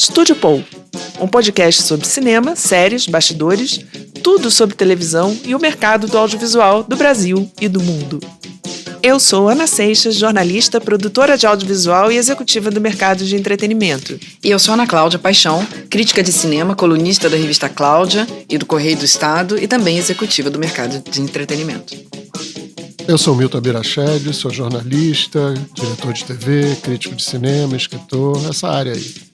Estúdio Paul, um podcast sobre cinema, séries, bastidores, tudo sobre televisão e o mercado do audiovisual do Brasil e do mundo. Eu sou Ana Seixas, jornalista, produtora de audiovisual e executiva do mercado de entretenimento. E eu sou Ana Cláudia Paixão, crítica de cinema, colunista da revista Cláudia e do Correio do Estado e também executiva do mercado de entretenimento. Eu sou Milton Birachede, sou jornalista, diretor de TV, crítico de cinema, escritor, essa área aí.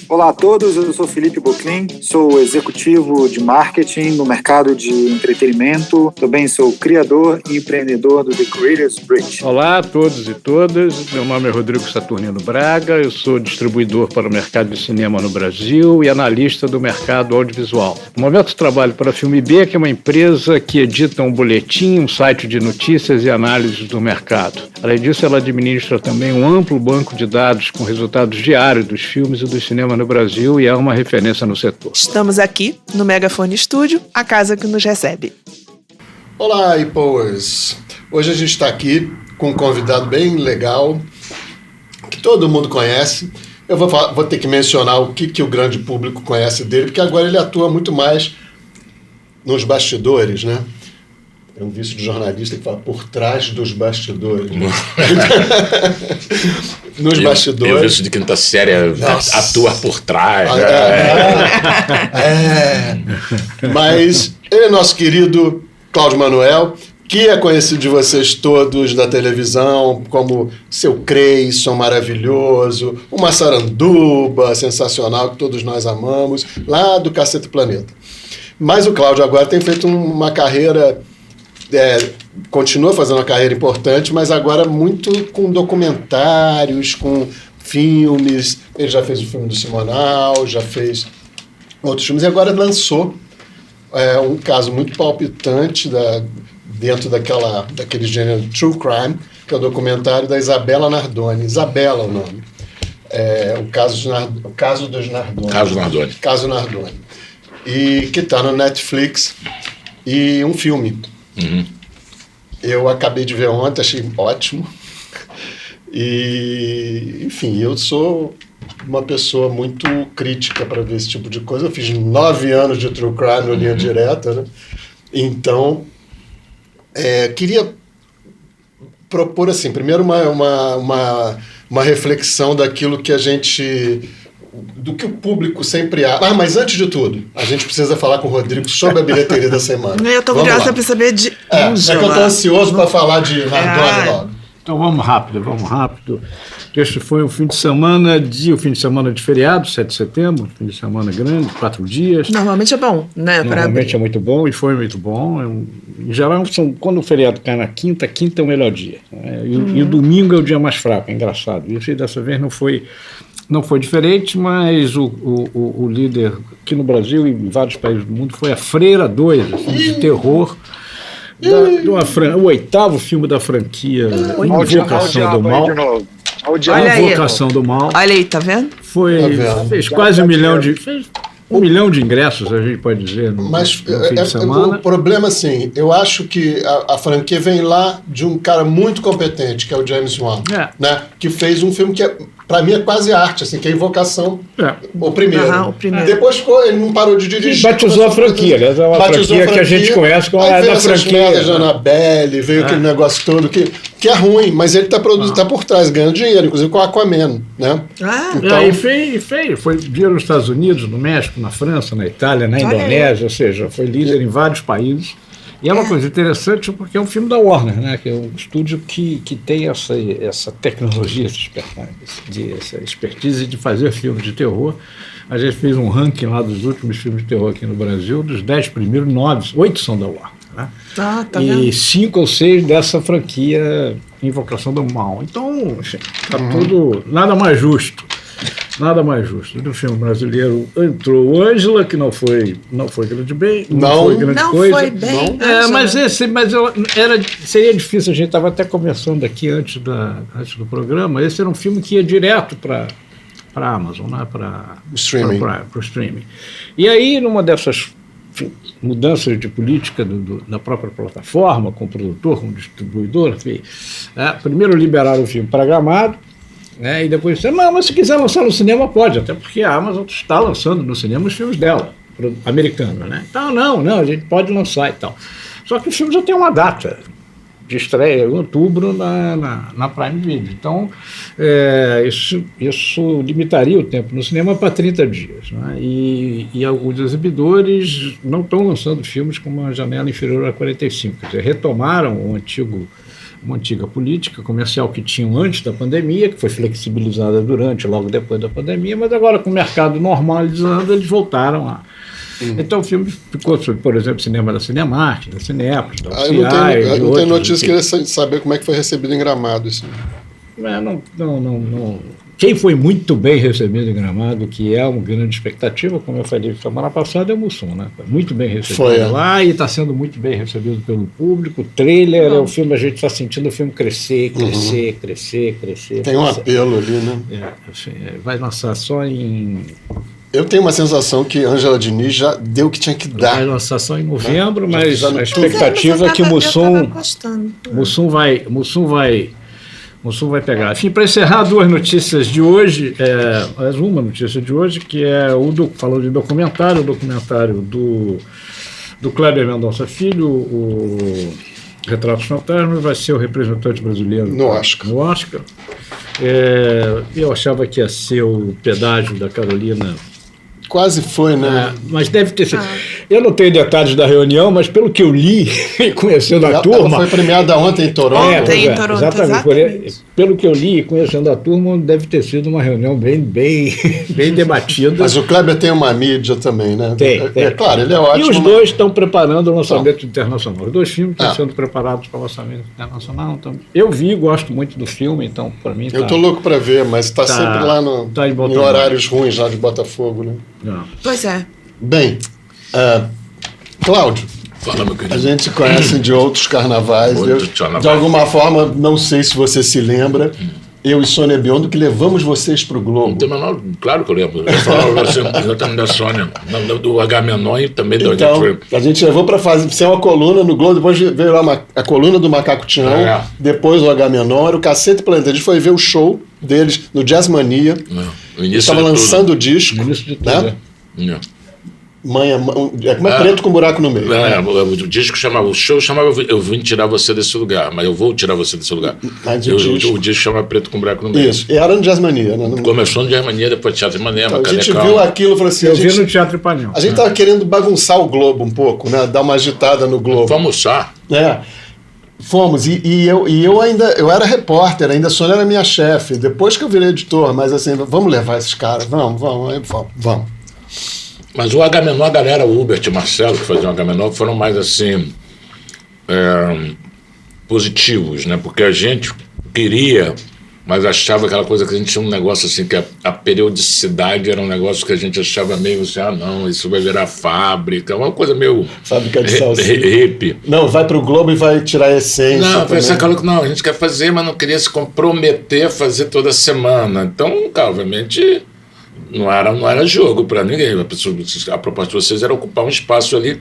Olá a todos, eu sou Felipe Boclin, sou executivo de marketing no mercado de entretenimento, também sou criador e empreendedor do The Creators Bridge. Olá a todos e todas, meu nome é Rodrigo Saturnino Braga, eu sou distribuidor para o mercado de cinema no Brasil e analista do mercado audiovisual. No momento trabalho para a Filme B, que é uma empresa que edita um boletim, um site de notícias e análises do mercado. Além disso, ela administra também um amplo banco de dados com resultados diários dos filmes e do cinema no Brasil e é uma referência no setor. Estamos aqui no Megafone Studio, a casa que nos recebe. Olá, IPOers! Hoje a gente está aqui com um convidado bem legal, que todo mundo conhece. Eu vou ter que mencionar o que o grande público conhece dele, porque agora ele atua muito mais nos bastidores, né? É um vício de jornalista que fala por trás dos bastidores. Né? Nos bastidores. Eu vício de quinta série atua por trás. Mas ele é nosso querido Cláudio Manuel, que é conhecido de vocês todos da televisão como Seu Creyson maravilhoso, uma saranduba sensacional que todos nós amamos, lá do Cacete Planeta. Mas o Cláudio agora tem feito uma carreira... continua fazendo uma carreira importante, mas agora muito com documentários, com filmes. Ele já fez o filme do Simonal, já fez outros filmes, e agora lançou um caso muito palpitante dentro daquele gênero True Crime, que é o documentário da Isabela Nardoni. Isabela é o nome. O caso dos Nardoni. Caso Nardoni. E que está no Netflix, e um filme. Uhum. Eu acabei de ver ontem, achei ótimo. E, enfim, eu sou uma pessoa muito crítica para ver esse tipo de coisa. Eu fiz 9 anos de True Crime no Linha Direta, né? Então, queria propor, assim, primeiro uma reflexão daquilo que do que o público sempre acha. Mas antes de tudo, a gente precisa falar com o Rodrigo sobre a bilheteria da semana. Eu estou curiosa para saber de onde. É que eu estou ansioso para falar de Nardoni logo. Então vamos rápido. Este foi um fim de semana de feriado, 7 de setembro, fim de semana grande, 4 dias. Normalmente é bom, né? Normalmente é muito bom e foi muito bom. Em geral, quando o feriado cai na quinta é o melhor dia. Né? E o domingo é o dia mais fraco, é engraçado. E dessa vez não foi diferente, mas o líder aqui no Brasil e em vários países do mundo foi A Freira 2, assim, de terror. O 8º filme da franquia Invocação do Mal. Invocação do Mal. Olha aí, tá vendo? Fez quase 1 milhão de ingressos, a gente pode dizer, no fim de semana. O problema, assim, eu acho que a franquia vem lá de um cara muito competente, que é o James Wan, né? Que fez um filme que, pra mim, é quase arte, assim, que é Invocação, o primeiro. Depois ele não parou de dirigir. Batizou a franquia, aliás, é uma franquia que a gente conhece como a da franquia. Aí veio Annabelle, veio aquele negócio todo que é ruim, mas ele tá por trás, ganhando dinheiro, inclusive com o Aquaman, né? Então, foi dinheiro nos Estados Unidos, no México, na França, na Itália, na Indonésia, ou seja, foi líder em vários países. E é uma coisa interessante porque é um filme da Warner, né? Que é um estúdio que tem essa tecnologia, essa expertise de fazer filmes de terror. A gente fez um ranking lá dos últimos filmes de terror aqui no Brasil, dos 10 primeiros, 8 são da Warner. Né? Tá e vendo? 5 ou 6 dessa franquia Invocação do Mal. Então, está tudo nada mais justo. No filme brasileiro entrou o Ângela, que não foi grande bem, não foi grande coisa. Foi bem, seria difícil, a gente estava até conversando aqui antes do programa, esse era um filme que ia direto para a Amazon, né, para o streaming. E aí, numa dessas mudanças de política da própria plataforma, com o produtor, com o distribuidor, enfim, primeiro liberaram o filme programado, né? E depois você, não, mas se quiser lançar no cinema, pode, até porque a Amazon está lançando no cinema os filmes dela, americanos, né? Então, não, a gente pode lançar e tal. Só que o filme já tem uma data de estreia, em outubro, na Prime Video. Então, isso limitaria o tempo no cinema para 30 dias. Né? E os exibidores não estão lançando filmes com uma janela inferior a 45. Quer dizer, retomaram uma antiga política comercial que tinham antes da pandemia, que foi flexibilizada logo depois da pandemia, mas agora com o mercado normalizando, eles voltaram a... Então o filme ficou, por exemplo, cinema da Cinemark, da Cinépolis, da UCI, eu não tenho notícia, queria saber como é que foi recebido em Gramado isso. Não. Quem foi muito bem recebido em Gramado, que é uma grande expectativa, como eu falei semana passada, é o Mussum, né? Foi muito bem recebido lá e está sendo muito bem recebido pelo público. O trailer é o filme, a gente está sentindo o filme crescer. Tem um apelo ali, né? Vai lançar só em... Eu tenho uma sensação que Ângela Diniz já deu o que tinha que dar. Vai lançar só em novembro, mas a expectativa é que o Mussum vai pegar. Enfim, para encerrar, duas notícias de hoje, uma notícia de hoje, que é falando de documentário, o documentário do Kleber Mendonça Filho, o Retratos Fantasmas, vai ser o representante brasileiro no Oscar. Eu achava que ia ser o pedágio da Carolina. Quase foi, né? Mas deve ter sido. Eu não tenho detalhes da reunião, mas pelo que eu li, conhecendo a turma... Ela foi premiada ontem em Toronto. Em Toronto, exatamente. Pelo que eu li, conhecendo a turma, deve ter sido uma reunião bem debatida. Mas o Kleber tem uma mídia também, né? Tem. Claro, ele é ótimo. E os dois estão preparando o lançamento internacional. Os dois filmes estão sendo preparados para o lançamento internacional. Então, eu gosto muito do filme, então, para mim... Eu estou louco para ver, mas está sempre lá em horários ruins, lá de Botafogo, né? Não. Pois é. Bem, Cláudio, Fala, meu querido. A gente conhece de outros carnavais. De alguma forma, não sei se você se lembra, eu e Sônia Biondo, que levamos vocês para o Globo. Claro que eu lembro. Eu falava exatamente da Sônia, do Agamenon e também do... Então, a gente levou para fazer uma coluna no Globo, depois veio lá a coluna do Macaco Tião, depois o Agamenon, era o Cacete Planeta. A gente foi ver o show deles no Jazz Mania. Estava lançando o disco. Né? Como é Preto com Buraco no Meio. O disco chamava, o show chamava Eu Vim Tirar Você Desse Lugar, mas eu vou tirar você desse lugar. O disco chamava Preto com Buraco no Meio. Isso, e era no Jazz Mania, né? Começou no Jazz Mania, depois Teatro Ipanema. Então, a gente viu aquilo e falou assim... Eu vi no Teatro Ipanema. A gente estava querendo bagunçar o Globo um pouco, né? Dar uma agitada no Globo. Vamos almoçar. Fomos, e eu era repórter, ainda a Sônia era minha chefe, depois que eu virei editor, mas assim, vamos levar esses caras, vamos. Mas o Agamenon, a galera, o Hubert e Marcelo, que faziam o Agamenon, foram mais assim, positivos, né? Porque a gente queria, mas achava aquela coisa que a gente tinha um negócio assim, que a periodicidade era um negócio que a gente achava meio assim, não, isso vai virar fábrica, uma coisa meio... Fábrica de salsicha. Hippie. Não, vai pro Globo e vai tirar a essência. Não, pensar que não, a gente quer fazer, mas não queria se comprometer a fazer toda semana. Então, obviamente, não era jogo para ninguém. A proposta de vocês era ocupar um espaço ali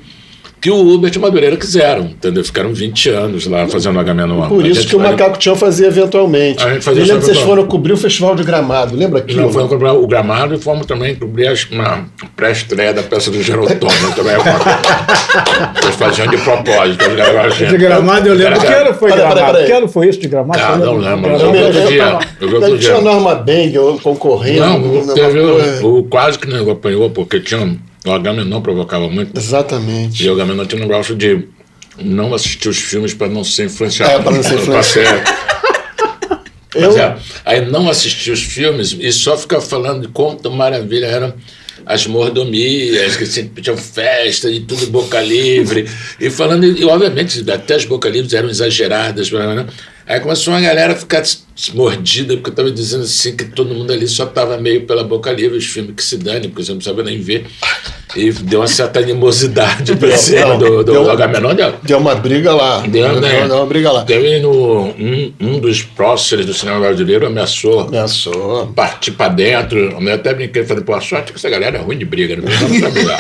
que o Hubert e Madureira quiseram, entendeu? Ficaram 20 anos lá fazendo o Agamenon. Por isso que o Macaco Tião fazia eventualmente. Eu lembro que vocês foram cobrir o Festival de Gramado, lembra aquilo? Não, fomos cobrir o Gramado e fomos também cobrir uma pré-estreia da peça do Gerotomo. Também eles faziam de propósito. De Gramado eu lembro. Que ano foi Gramado? Que ano foi isso de Gramado? Não lembro. Eu tinha a Norma Beng concorrendo. Não, teve o quase que nego apanhou, porque tinha... O Agamenon provocava muito. Exatamente. E o Agamenon tinha um negócio de não assistir os filmes para não ser influenciado. Para não ser influenciado. Aí não assistir os filmes e só ficar falando de quanto maravilha eram as mordomias, que sempre tinham festa e tudo boca livre. E falando, e obviamente, até as boca livres eram exageradas. Né? Aí começou uma galera a ficar mordida, porque eu estava dizendo assim que todo mundo ali só estava meio pela boca livre, os filmes que se dane, porque você não precisava nem ver. E deu uma certa animosidade para cima do Agamenon. Deu uma briga lá. Deu uma briga lá. Teve um dos próceres do cinema brasileiro ameaçou. Partir para dentro. Eu até brinquei, falei, pô, a sorte que essa galera é ruim de briga, não precisa brigar.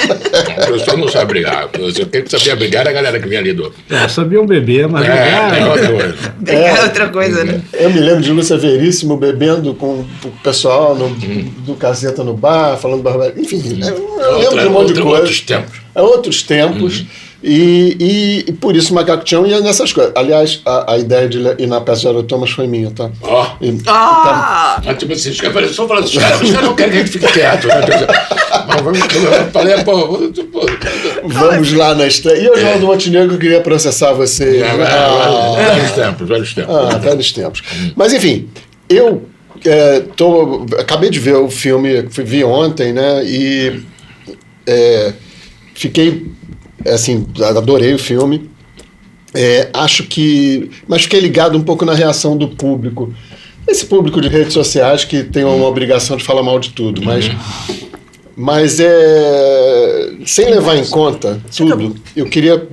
O pessoal não sabe brigar. Quem sabia brigar era a galera que vinha ali do... Sabiam beber, mas É outra coisa. Brigar é outra coisa, né? Eu me lembro de Lúcia Veríssimo bebendo com o pessoal do Caseta no bar, falando barbaridade. Enfim, eu lembro de um monte de coisa. Outros tempos. Outros tempos. E por isso Macaco Tião ia nessas coisas. Aliás, a ideia de ir na peça de Haroldo Thomas foi minha, tá? Mas tipo assim, os caras falando, os caras não querem que a gente fique quieto. Né? Eu falei, vamos lá na estreia. E o Oswaldo Montenegro queria processar você. Velhos tempos. Velhos tempos. Mas enfim, eu acabei de ver o filme, vi ontem, né? E fiquei, assim, adorei o filme. Mas fiquei ligado um pouco na reação do público. Esse público de redes sociais que tem uma obrigação de falar mal de tudo, mas sem levar em conta tudo, eu queria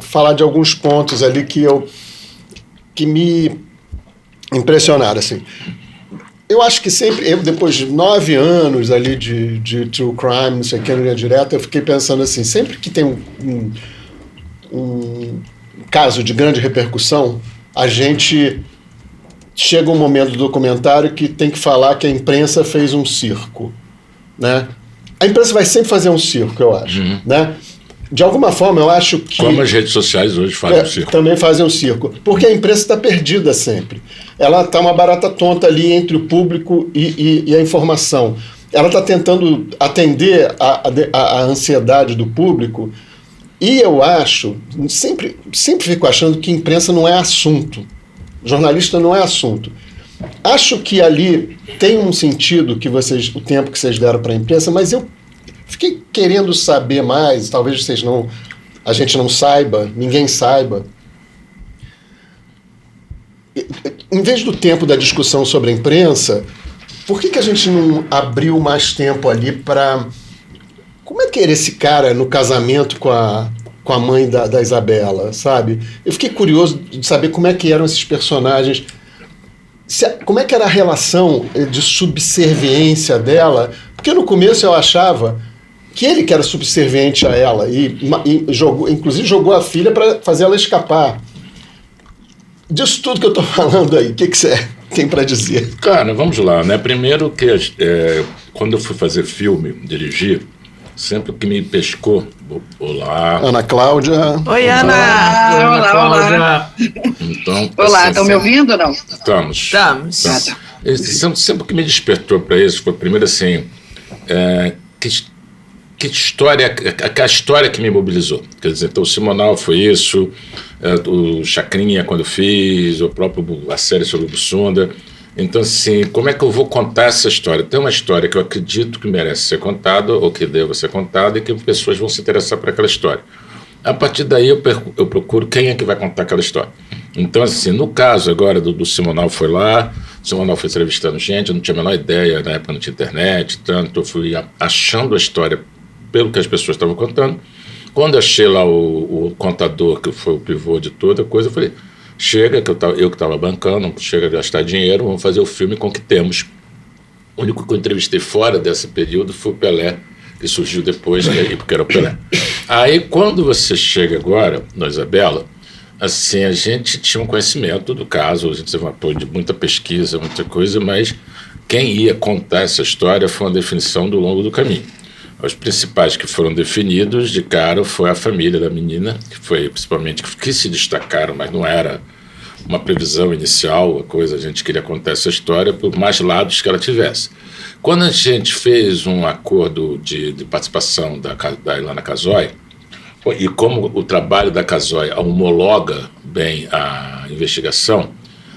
falar de alguns pontos ali que me impressionaram, assim. Eu acho que sempre, depois de 9 anos ali de true crime, não sei o que, na linha direta, eu fiquei pensando assim, sempre que tem um caso de grande repercussão, a gente chega um momento do documentário que tem que falar que a imprensa fez um circo, né? A imprensa vai sempre fazer um circo, eu acho, né? De alguma forma, eu acho que... Como as redes sociais hoje fazem um circo. Também fazem um circo. Porque a imprensa está perdida sempre. Ela está uma barata tonta ali entre o público e a informação. Ela está tentando atender a ansiedade do público. E eu acho, sempre fico achando que imprensa não é assunto. Jornalista não é assunto. Acho que ali tem um sentido o tempo que vocês deram para a imprensa, mas eu fiquei querendo saber mais, talvez a gente não saiba, ninguém saiba. Em vez do tempo da discussão sobre a imprensa, por que a gente não abriu mais tempo ali para... Como é que era esse cara no casamento com a mãe da Isabela, sabe? Eu fiquei curioso de saber como é que eram esses personagens, como é que era a relação de subserviência dela, porque no começo eu achava que ele que era subserviente a ela e inclusive jogou a filha para fazer ela escapar. Disso tudo que eu estou falando aí, o que você tem para dizer? Cara, vamos lá, né? Primeiro que quando eu fui fazer filme, dirigir, sempre que me pescou, olá. Ana Cláudia. Oi, Ana. Olá. Então, olá, estão me ouvindo ou não? Estamos. Sempre que me despertou para isso, foi primeiro assim, que história, a história que me mobilizou. Quer dizer, então o Simonal foi isso, o Chacrinha quando fiz, a série sobre o Bussunda. Então, assim, como é que eu vou contar essa história? Tem uma história que eu acredito que merece ser contada, ou que deva ser contada, e que pessoas vão se interessar por aquela história. A partir daí eu procuro quem é que vai contar aquela história. Então, assim, no caso agora do Simonal foi lá, o Simonal foi entrevistando gente, eu não tinha a menor ideia, na época não tinha internet, tanto eu fui achando a história pelo que as pessoas estavam contando. Quando achei lá o contador, que foi o pivô de toda a coisa, eu falei... Chega, que eu que estava bancando, chega a gastar dinheiro, vamos fazer o filme com o que temos. O único que eu entrevistei fora desse período foi o Pelé, que surgiu depois, porque era o Pelé. Aí, quando você chega agora, na Isabela, assim, a gente tinha um conhecimento do caso, a gente teve um apoio de muita pesquisa, muita coisa, mas quem ia contar essa história foi uma definição do longo do caminho. Os principais que foram definidos de cara foi a família da menina, que foi principalmente que se destacaram, mas não era uma previsão inicial, a gente queria contar essa história por mais lados que ela tivesse. Quando a gente fez um acordo de participação da Ilana Casoy, e como o trabalho da Casoy homologa bem a investigação,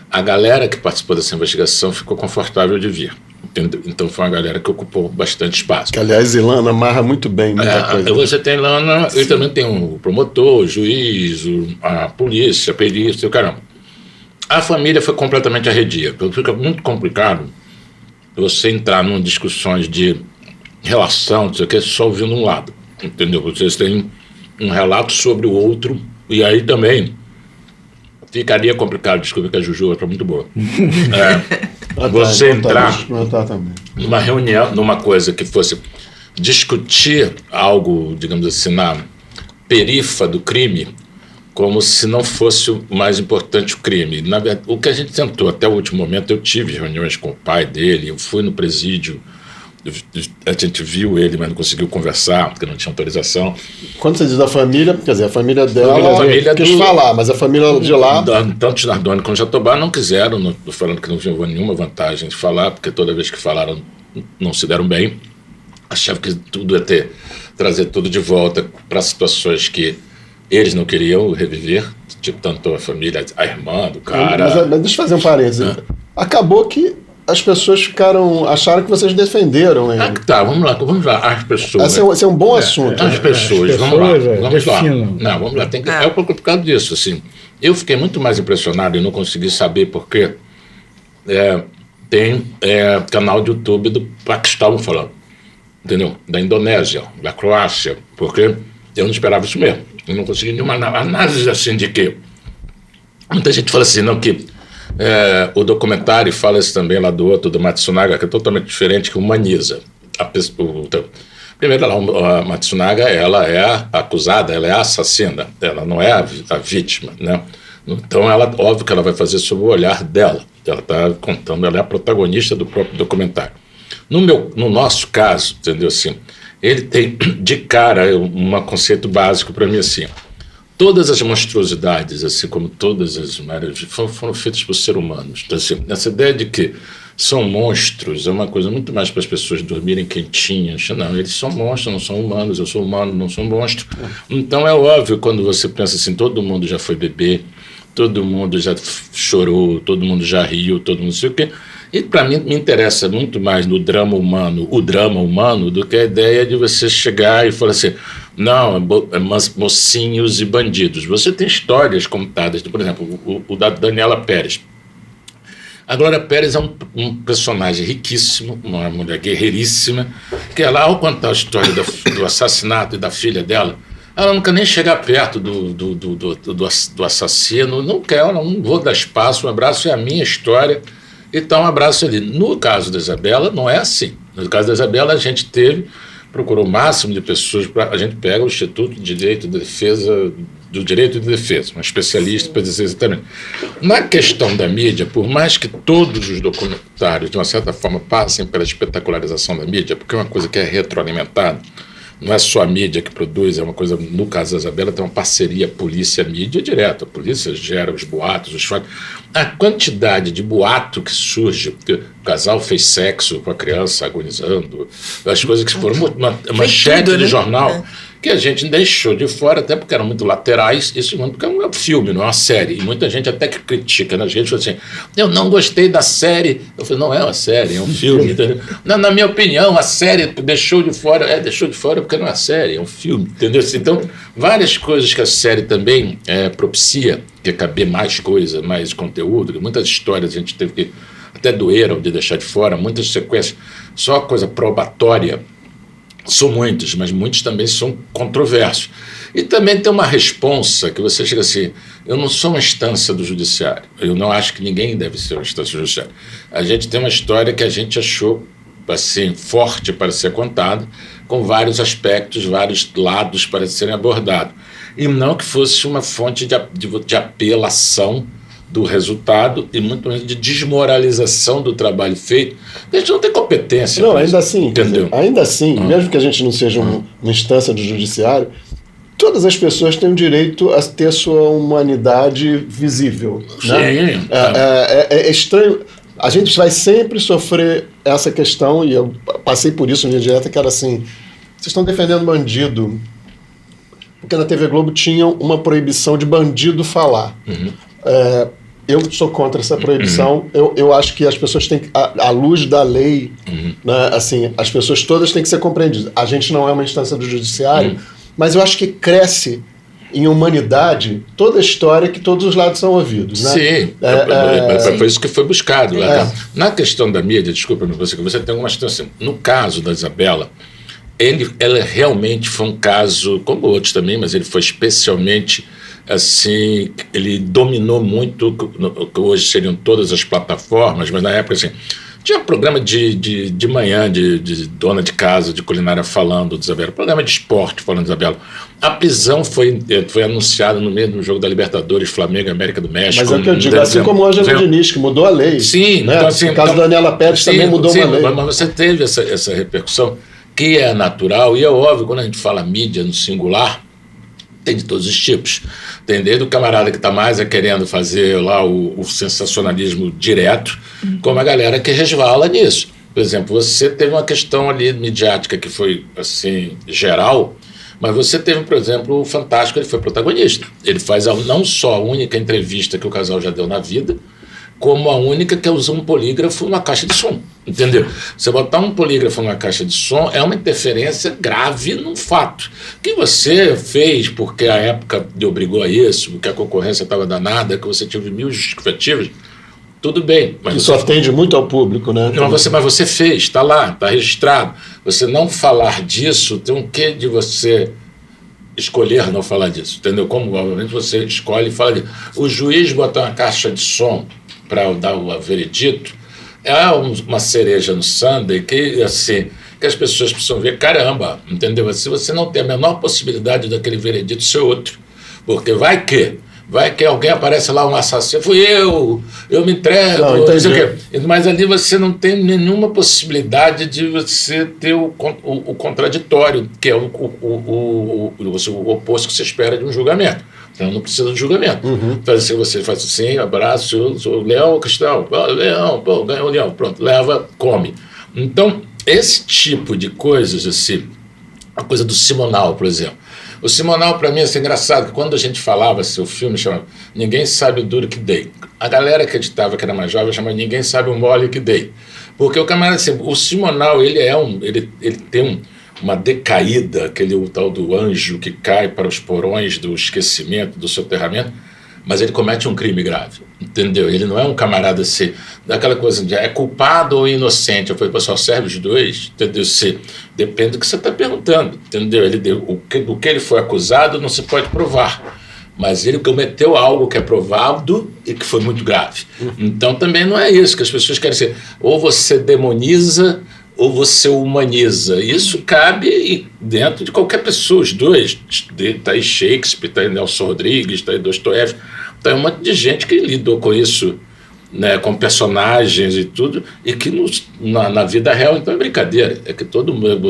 a galera que participou dessa investigação ficou confortável de vir. Então foi uma galera que ocupou bastante espaço. Que, aliás, Ilana amarra muito bem muita coisa. Você tem Ilana, e também tem o promotor, o juiz, a polícia, a perícia, o caramba. A família foi completamente arredia, porque fica muito complicado você entrar em discussões de relação, não sei o que, só ouvindo um lado, entendeu? Vocês têm um relato sobre o outro, e aí também ficaria complicado, desculpa que a Juju é muito boa. Você entrar numa reunião, numa coisa que fosse discutir algo, digamos assim, na perifa do crime, como se não fosse o mais importante o crime. Na verdade, o que a gente tentou até o último momento, eu tive reuniões com o pai dele, eu fui no presídio, a gente viu ele, mas não conseguiu conversar, porque não tinha autorização. Quando você diz da família, quer dizer, a família dela família quis falar, mas a família de lá... Tanto Nardoni como Jatobá não quiseram, falando que não viu nenhuma vantagem de falar, porque toda vez que falaram não se deram bem, achavam que tudo ia trazer tudo de volta para situações que eles não queriam reviver, tipo, tanto a família, a irmã do cara... Mas deixa eu fazer um parênteses. Acabou que as pessoas acharam que vocês defenderam ele. Tá, vamos lá, as pessoas... Esse é um bom assunto. As pessoas, vamos lá. Não, vamos lá, é por causa disso, assim. Eu fiquei muito mais impressionado e não consegui saber porque tem canal de YouTube do Paquistão falando, entendeu? Da Indonésia, da Croácia, porque eu não esperava isso mesmo. Eu não consegui nenhuma análise assim de que... Muita gente fala assim, não, que o documentário fala isso também lá do outro, do Matsunaga, que é totalmente diferente, que humaniza a pessoa. Primeiro, a Matsunaga, ela é a acusada, ela é a assassina, ela não é a vítima, né? Então, óbvio que ela vai fazer sob o olhar dela. Ela está contando, ela é a protagonista do próprio documentário. No nosso caso, entendeu assim, ele tem de cara um conceito básico para mim assim. Todas as monstruosidades, assim como todas as maravilhas, foram feitas por seres humanos. Então, assim, essa ideia de que são monstros é uma coisa muito mais para as pessoas dormirem quentinhas. Não, eles são monstros, não são humanos. Eu sou humano, não sou monstro. Então é óbvio quando você pensa assim, todo mundo já foi bebê, todo mundo já chorou, todo mundo já riu, todo mundo não sei o quê. E para mim me interessa muito mais no drama humano, o drama humano, do que a ideia de você chegar e falar assim, não, mocinhos e bandidos. Você tem histórias contadas, por exemplo, o da Daniela Pérez. A Glória Pérez é um personagem riquíssimo, uma mulher guerreiríssima, que ela, ao contar a história do assassinato e da filha dela, ela não quer nem chegar perto do assassino, não quer, ela não vou dar espaço, um abraço é a minha história, e tá um abraço ali. No caso da Isabela, não é assim. No caso da Isabela, a gente procurou o máximo de pessoas, a gente pega o Instituto de Direito de Defesa, do Direito de Defesa, um especialista para dizer exatamente. Na questão da mídia, por mais que todos os documentários, de uma certa forma, passem pela espetacularização da mídia, porque é uma coisa que é retroalimentada, não é só a mídia que produz, é uma coisa, no caso da Isabela, tem uma parceria polícia-mídia direta. A polícia gera os boatos, os fatos. A quantidade de boato que surge, porque o casal fez sexo com a criança agonizando, as coisas que foram uma manchete de jornal, que a gente deixou de fora, até porque eram muito laterais, isso porque é um filme, não é uma série. E muita gente até que critica nas redes, fala assim, eu não gostei da série. Eu falei, não é uma série, é um filme. Entendeu? Na minha opinião, a série deixou de fora, deixou de fora porque não é uma série, é um filme, entendeu? Então, várias coisas que a série também propicia, que é caber mais coisa, mais conteúdo, muitas histórias a gente teve que até doeram de deixar de fora, muitas sequências, só coisa probatória. São muitos, mas muitos também são controversos. E também tem uma responsa que você chega assim, eu não sou uma instância do judiciário, eu não acho que ninguém deve ser uma instância do judiciário. A gente tem uma história que a gente achou assim, forte para ser contada, com vários aspectos, vários lados para serem abordados. E não que fosse uma fonte de apelação do resultado e muito menos de desmoralização do trabalho feito. A gente não tem competência. Não, ainda assim, ainda assim, mesmo que a gente não seja uma instância do judiciário, todas as pessoas têm o direito a ter sua humanidade visível. Sim. Né? É estranho. A gente vai sempre sofrer essa questão, e eu passei por isso na minha dieta, que era assim, vocês estão defendendo bandido, porque na TV Globo tinha uma proibição de bandido falar. Eu sou contra essa proibição. Eu acho que as pessoas têm que, à luz da lei, né, assim, as pessoas todas têm que ser compreendidas. A gente não é uma instância do judiciário, mas eu acho que cresce em humanidade toda a história que todos os lados são ouvidos. Né? Sim, foi isso que foi buscado. Na questão da mídia, desculpa, você tem alguma situação. No caso da Isabela, ela realmente foi um caso, como outros também, mas ele foi especialmente assim, ele dominou muito, que hoje seriam todas as plataformas, mas na época assim, Tinha programa de manhã, de dona de casa, de culinária falando de Isabela, programa de esporte falando de Isabela. A prisão foi anunciada no meio do jogo da Libertadores, Flamengo e América do México. Mas é o que eu digo, assim como o Ângelo Diniz, que mudou a lei. Sim. Né? Então, assim, o caso da Daniela Pérez também mudou uma lei. Mas você teve essa repercussão, que é natural, e é óbvio, quando a gente fala mídia no singular, tem de todos os tipos. Tem desde o camarada que está mais querendo fazer lá o sensacionalismo direto, como a galera que resvala nisso. Por exemplo, você teve uma questão ali midiática que foi assim geral, mas você teve, por exemplo, o Fantástico, ele foi protagonista. Ele faz não só a única entrevista que o casal já deu na vida, como a única que usa um polígrafo numa caixa de som, entendeu? Você botar um polígrafo numa caixa de som é uma interferência grave num fato. Que você fez porque a época lhe obrigou a isso, porque a concorrência estava danada, que você teve 1000 justificativas, tudo bem. Mas isso atende muito ao público, né? Não, mas você fez, está lá, está registrado. Você não falar disso tem um quê de você escolher não falar disso, entendeu? Como, obviamente, você escolhe e fala disso. O juiz botar uma caixa de som para dar o veredito, é uma cereja no sundae que, assim, que as pessoas precisam ver, caramba, entendeu? Se você não tem a menor possibilidade daquele veredito ser outro, porque vai que alguém aparece lá, um assassino, fui eu me entrego, não sei o quê. Mas ali você não tem nenhuma possibilidade de você ter o contraditório, que é o oposto que você espera de um julgamento. Então não precisa de julgamento. Então assim, você faz assim, abraço, sou Leão Cristão, Leão, pô, ganhou o Leão, pronto, leva, come. Então, esse tipo de coisas, assim, a coisa do Simonal, por exemplo. O Simonal, para mim, é assim, engraçado, que quando a gente falava, assim, o filme chamava Ninguém Sabe o Duro Que Dei. A galera que editava, que era mais jovem, chamava Ninguém Sabe o Mole Que Dei. Porque o camarada, assim, o Simonal, ele tem uma decaída, aquele tal do anjo que cai para os porões do esquecimento, do soterramento, mas ele comete um crime grave, entendeu? Ele não é um camarada assim, daquela coisa de é culpado ou inocente. Eu falei, pessoal, serve os dois, entendeu? Depende do que você está perguntando, entendeu? O que ele foi acusado não se pode provar, mas ele cometeu algo que é provado e que foi muito grave. Então também não é isso que as pessoas querem ser. Ou você demoniza ou você humaniza. Isso cabe dentro de qualquer pessoa, os dois. Está aí Shakespeare, está aí Nelson Rodrigues, está aí Dostoiévski, está aí um monte de gente que lidou com isso, né, com personagens e tudo, e que na vida real, então, é brincadeira. É que todo mundo,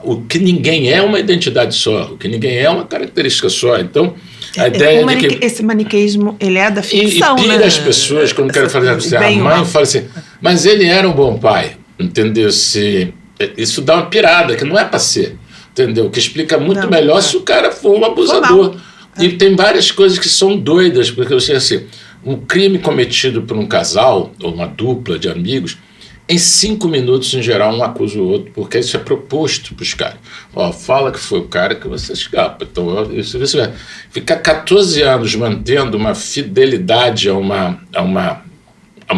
o que ninguém é uma identidade só, o que ninguém é uma característica só. Então, a ideia de que... Esse maniqueísmo, ele é da ficção, e pira, né? as pessoas, quando querem fazer assim, a mãe fala assim, mas ele era um bom pai. Entendeu? Isso dá uma pirada, que não é para ser. Entendeu? Que explica muito melhor se o cara for um abusador. E tem várias coisas que são doidas, porque você assim, um crime cometido por um casal, ou uma dupla de amigos, em 5 minutos, em geral, um acusa o outro, porque isso é proposto para os caras. Fala que foi o cara que você escapa. Então, isso você vai ficar 14 anos mantendo uma fidelidade a uma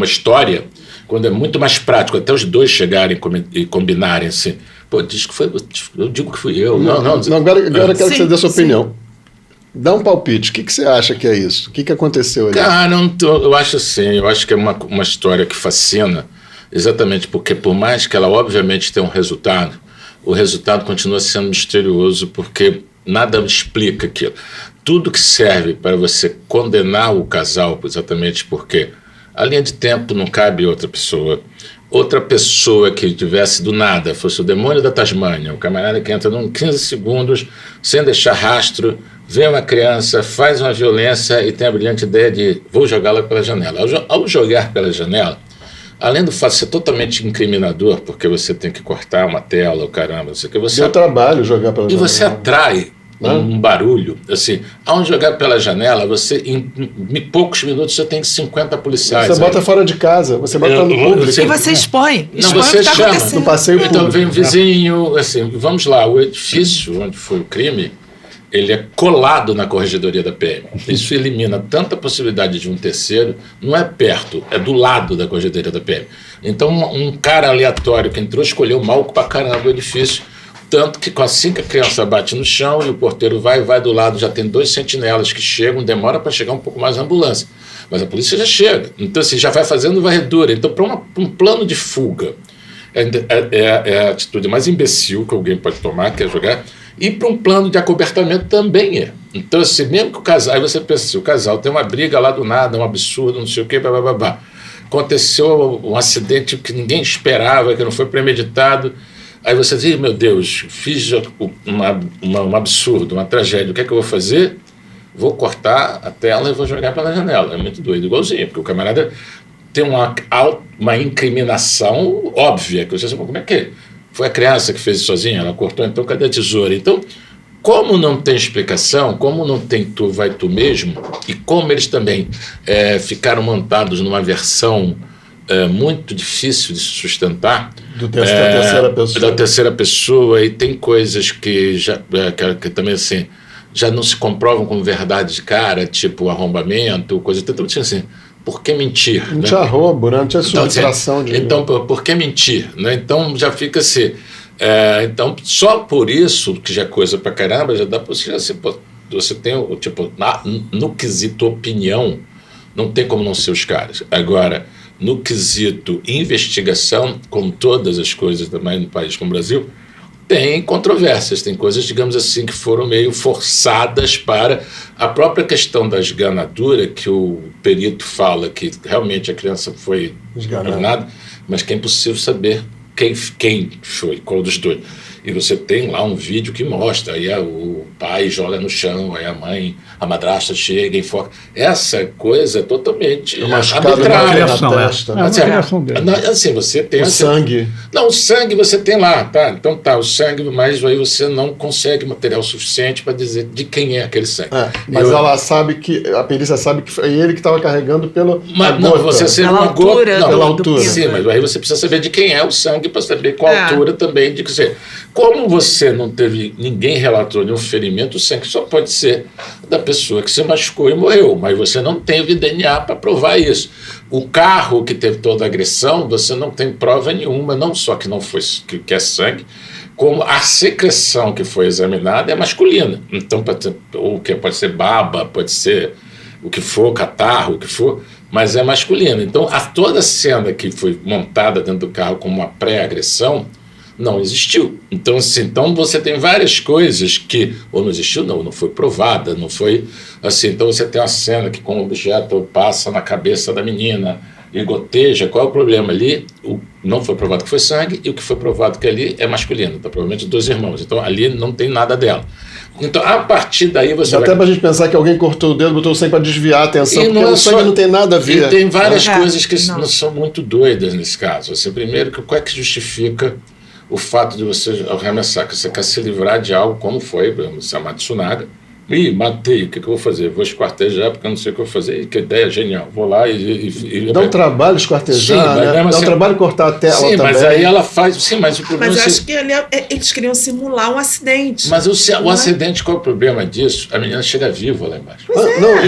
história, quando é muito mais prático, até os dois chegarem e combinarem assim, pô, diz que foi, eu digo que fui eu. Não, agora eu quero que você dê a sua opinião. Dá um palpite, o que você acha que é isso? O que aconteceu ali? Cara, eu acho assim, eu acho que é uma história que fascina, exatamente porque por mais que ela obviamente tenha um resultado, o resultado continua sendo misterioso, porque nada explica aquilo. Tudo que serve para você condenar o casal, exatamente porque a linha de tempo não cabe outra pessoa. Outra pessoa que tivesse do nada, fosse o demônio da Tasmânia, o camarada que entra em 15 segundos, sem deixar rastro, vê uma criança, faz uma violência e tem a brilhante ideia de vou jogá-la pela janela. Ao jogar pela janela, além do fato de ser totalmente incriminador, porque você tem que cortar uma tela, o caramba, não sei o que, você... Deu trabalho jogar pela janela. E você atrai um barulho, assim, ao jogar pela janela, você em poucos minutos você tem 50 policiais. Você bota fora de casa, você bota no público. E você expõe. Não, você chama no passeio público. Então vem um vizinho, assim, vamos lá, o edifício onde foi o crime, ele é colado na corregedoria da PM. Isso elimina tanta possibilidade de um terceiro, não é perto, é do lado da corregedoria da PM. Então um cara aleatório que entrou escolheu mal pra caramba o edifício, tanto que assim que a criança bate no chão e o porteiro vai do lado, já tem 2 sentinelas que chegam, demora para chegar um pouco mais a ambulância. Mas a polícia já chega. Então, assim, já vai fazendo varredura. Então, para um plano de fuga, é a atitude mais imbecil que alguém pode tomar, que é jogar. E para um plano de acobertamento também é. Então, assim, mesmo que o casal... Aí você pensa assim, o casal tem uma briga lá do nada, um absurdo, não sei o quê, blá. Aconteceu um acidente que ninguém esperava, que não foi premeditado. Aí você diz, meu Deus, fiz um absurdo, uma tragédia, o que é que eu vou fazer? Vou cortar a tela e vou jogar pela janela. É muito doido, igualzinho, porque o camarada tem uma incriminação óbvia, que você sabe, como é que foi a criança que fez isso sozinha? Ela cortou, então cadê a tesoura? Então, como não tem explicação, como não tem tu vai tu mesmo, e como eles também ficaram montados numa versão muito difícil de se sustentar, da terceira pessoa, e tem coisas que que também assim já não se comprovam como verdade de cara, tipo arrombamento, coisa então assim, por que mentir? Não tinha roubo, né? Não tinha subtração de... Então, por que mentir? Né? Então já fica assim. Então, só por isso, que já é coisa pra caramba, já dá pra você tem tipo, no quesito opinião, não tem como não ser os caras. Agora, no quesito investigação, como todas as coisas também no país como o Brasil, tem controvérsias, tem coisas, digamos assim, que foram meio forçadas para a própria questão da esganadura, que o perito fala que realmente a criança foi enganada, mas que é impossível saber quem foi, qual dos dois. E você tem lá um vídeo que mostra, aí o pai joga no chão, aí a madrasta chega e enfoca. Essa coisa é totalmente arbitrária. Assim, você tem... O sangue. Não, o sangue você tem lá, tá? Então tá, o sangue, mas aí você não consegue material suficiente para dizer de quem é aquele sangue. Mas ela sabe a perícia sabe que foi ele que estava carregando pela você sabe pela altura. Pela altura. Sim, mas aí você precisa saber de quem é o sangue para saber qual altura também de que você... Como você não teve, ninguém relatou nenhum ferimento, o sangue só pode ser da pessoa que se machucou e morreu, mas você não tem o DNA para provar isso. O carro que teve toda a agressão, você não tem prova nenhuma, não só que não foi que é sangue, como a secreção que foi examinada é masculina. Então, pode ser baba, pode ser o que for, catarro, o que for, mas é masculina. Então, toda a cena que foi montada dentro do carro como uma pré-agressão não existiu. Então, assim, então você tem várias coisas que ou não existiu, não foi provada, não foi assim. Então você tem uma cena que com o objeto passa na cabeça da menina e goteja. Qual é o problema ali? Não foi provado que foi sangue, e o que foi provado que ali é masculino, então, provavelmente 2 irmãos. Então ali não tem nada dela. Então, a partir daí você até pra gente pensar que alguém cortou o dedo, botou o sangue para desviar a atenção, porque o sangue não tem nada a ver. E tem várias coisas que não são muito doidas nesse caso. Assim, primeiro, qual é que justifica o fato de você arremessar, que você quer se livrar de algo como foi, se chamar Tsunaga, matei, o que eu vou fazer? Vou esquartejar porque eu não sei o que eu vou fazer, que ideia genial, vou lá e dá um trabalho esquartejar, né? Dá um trabalho cortar a tela também. Mas aí ela faz, mas o problema... Mas acho que eles queriam simular um acidente. Mas o acidente, qual é o problema disso? A menina chega viva lá embaixo.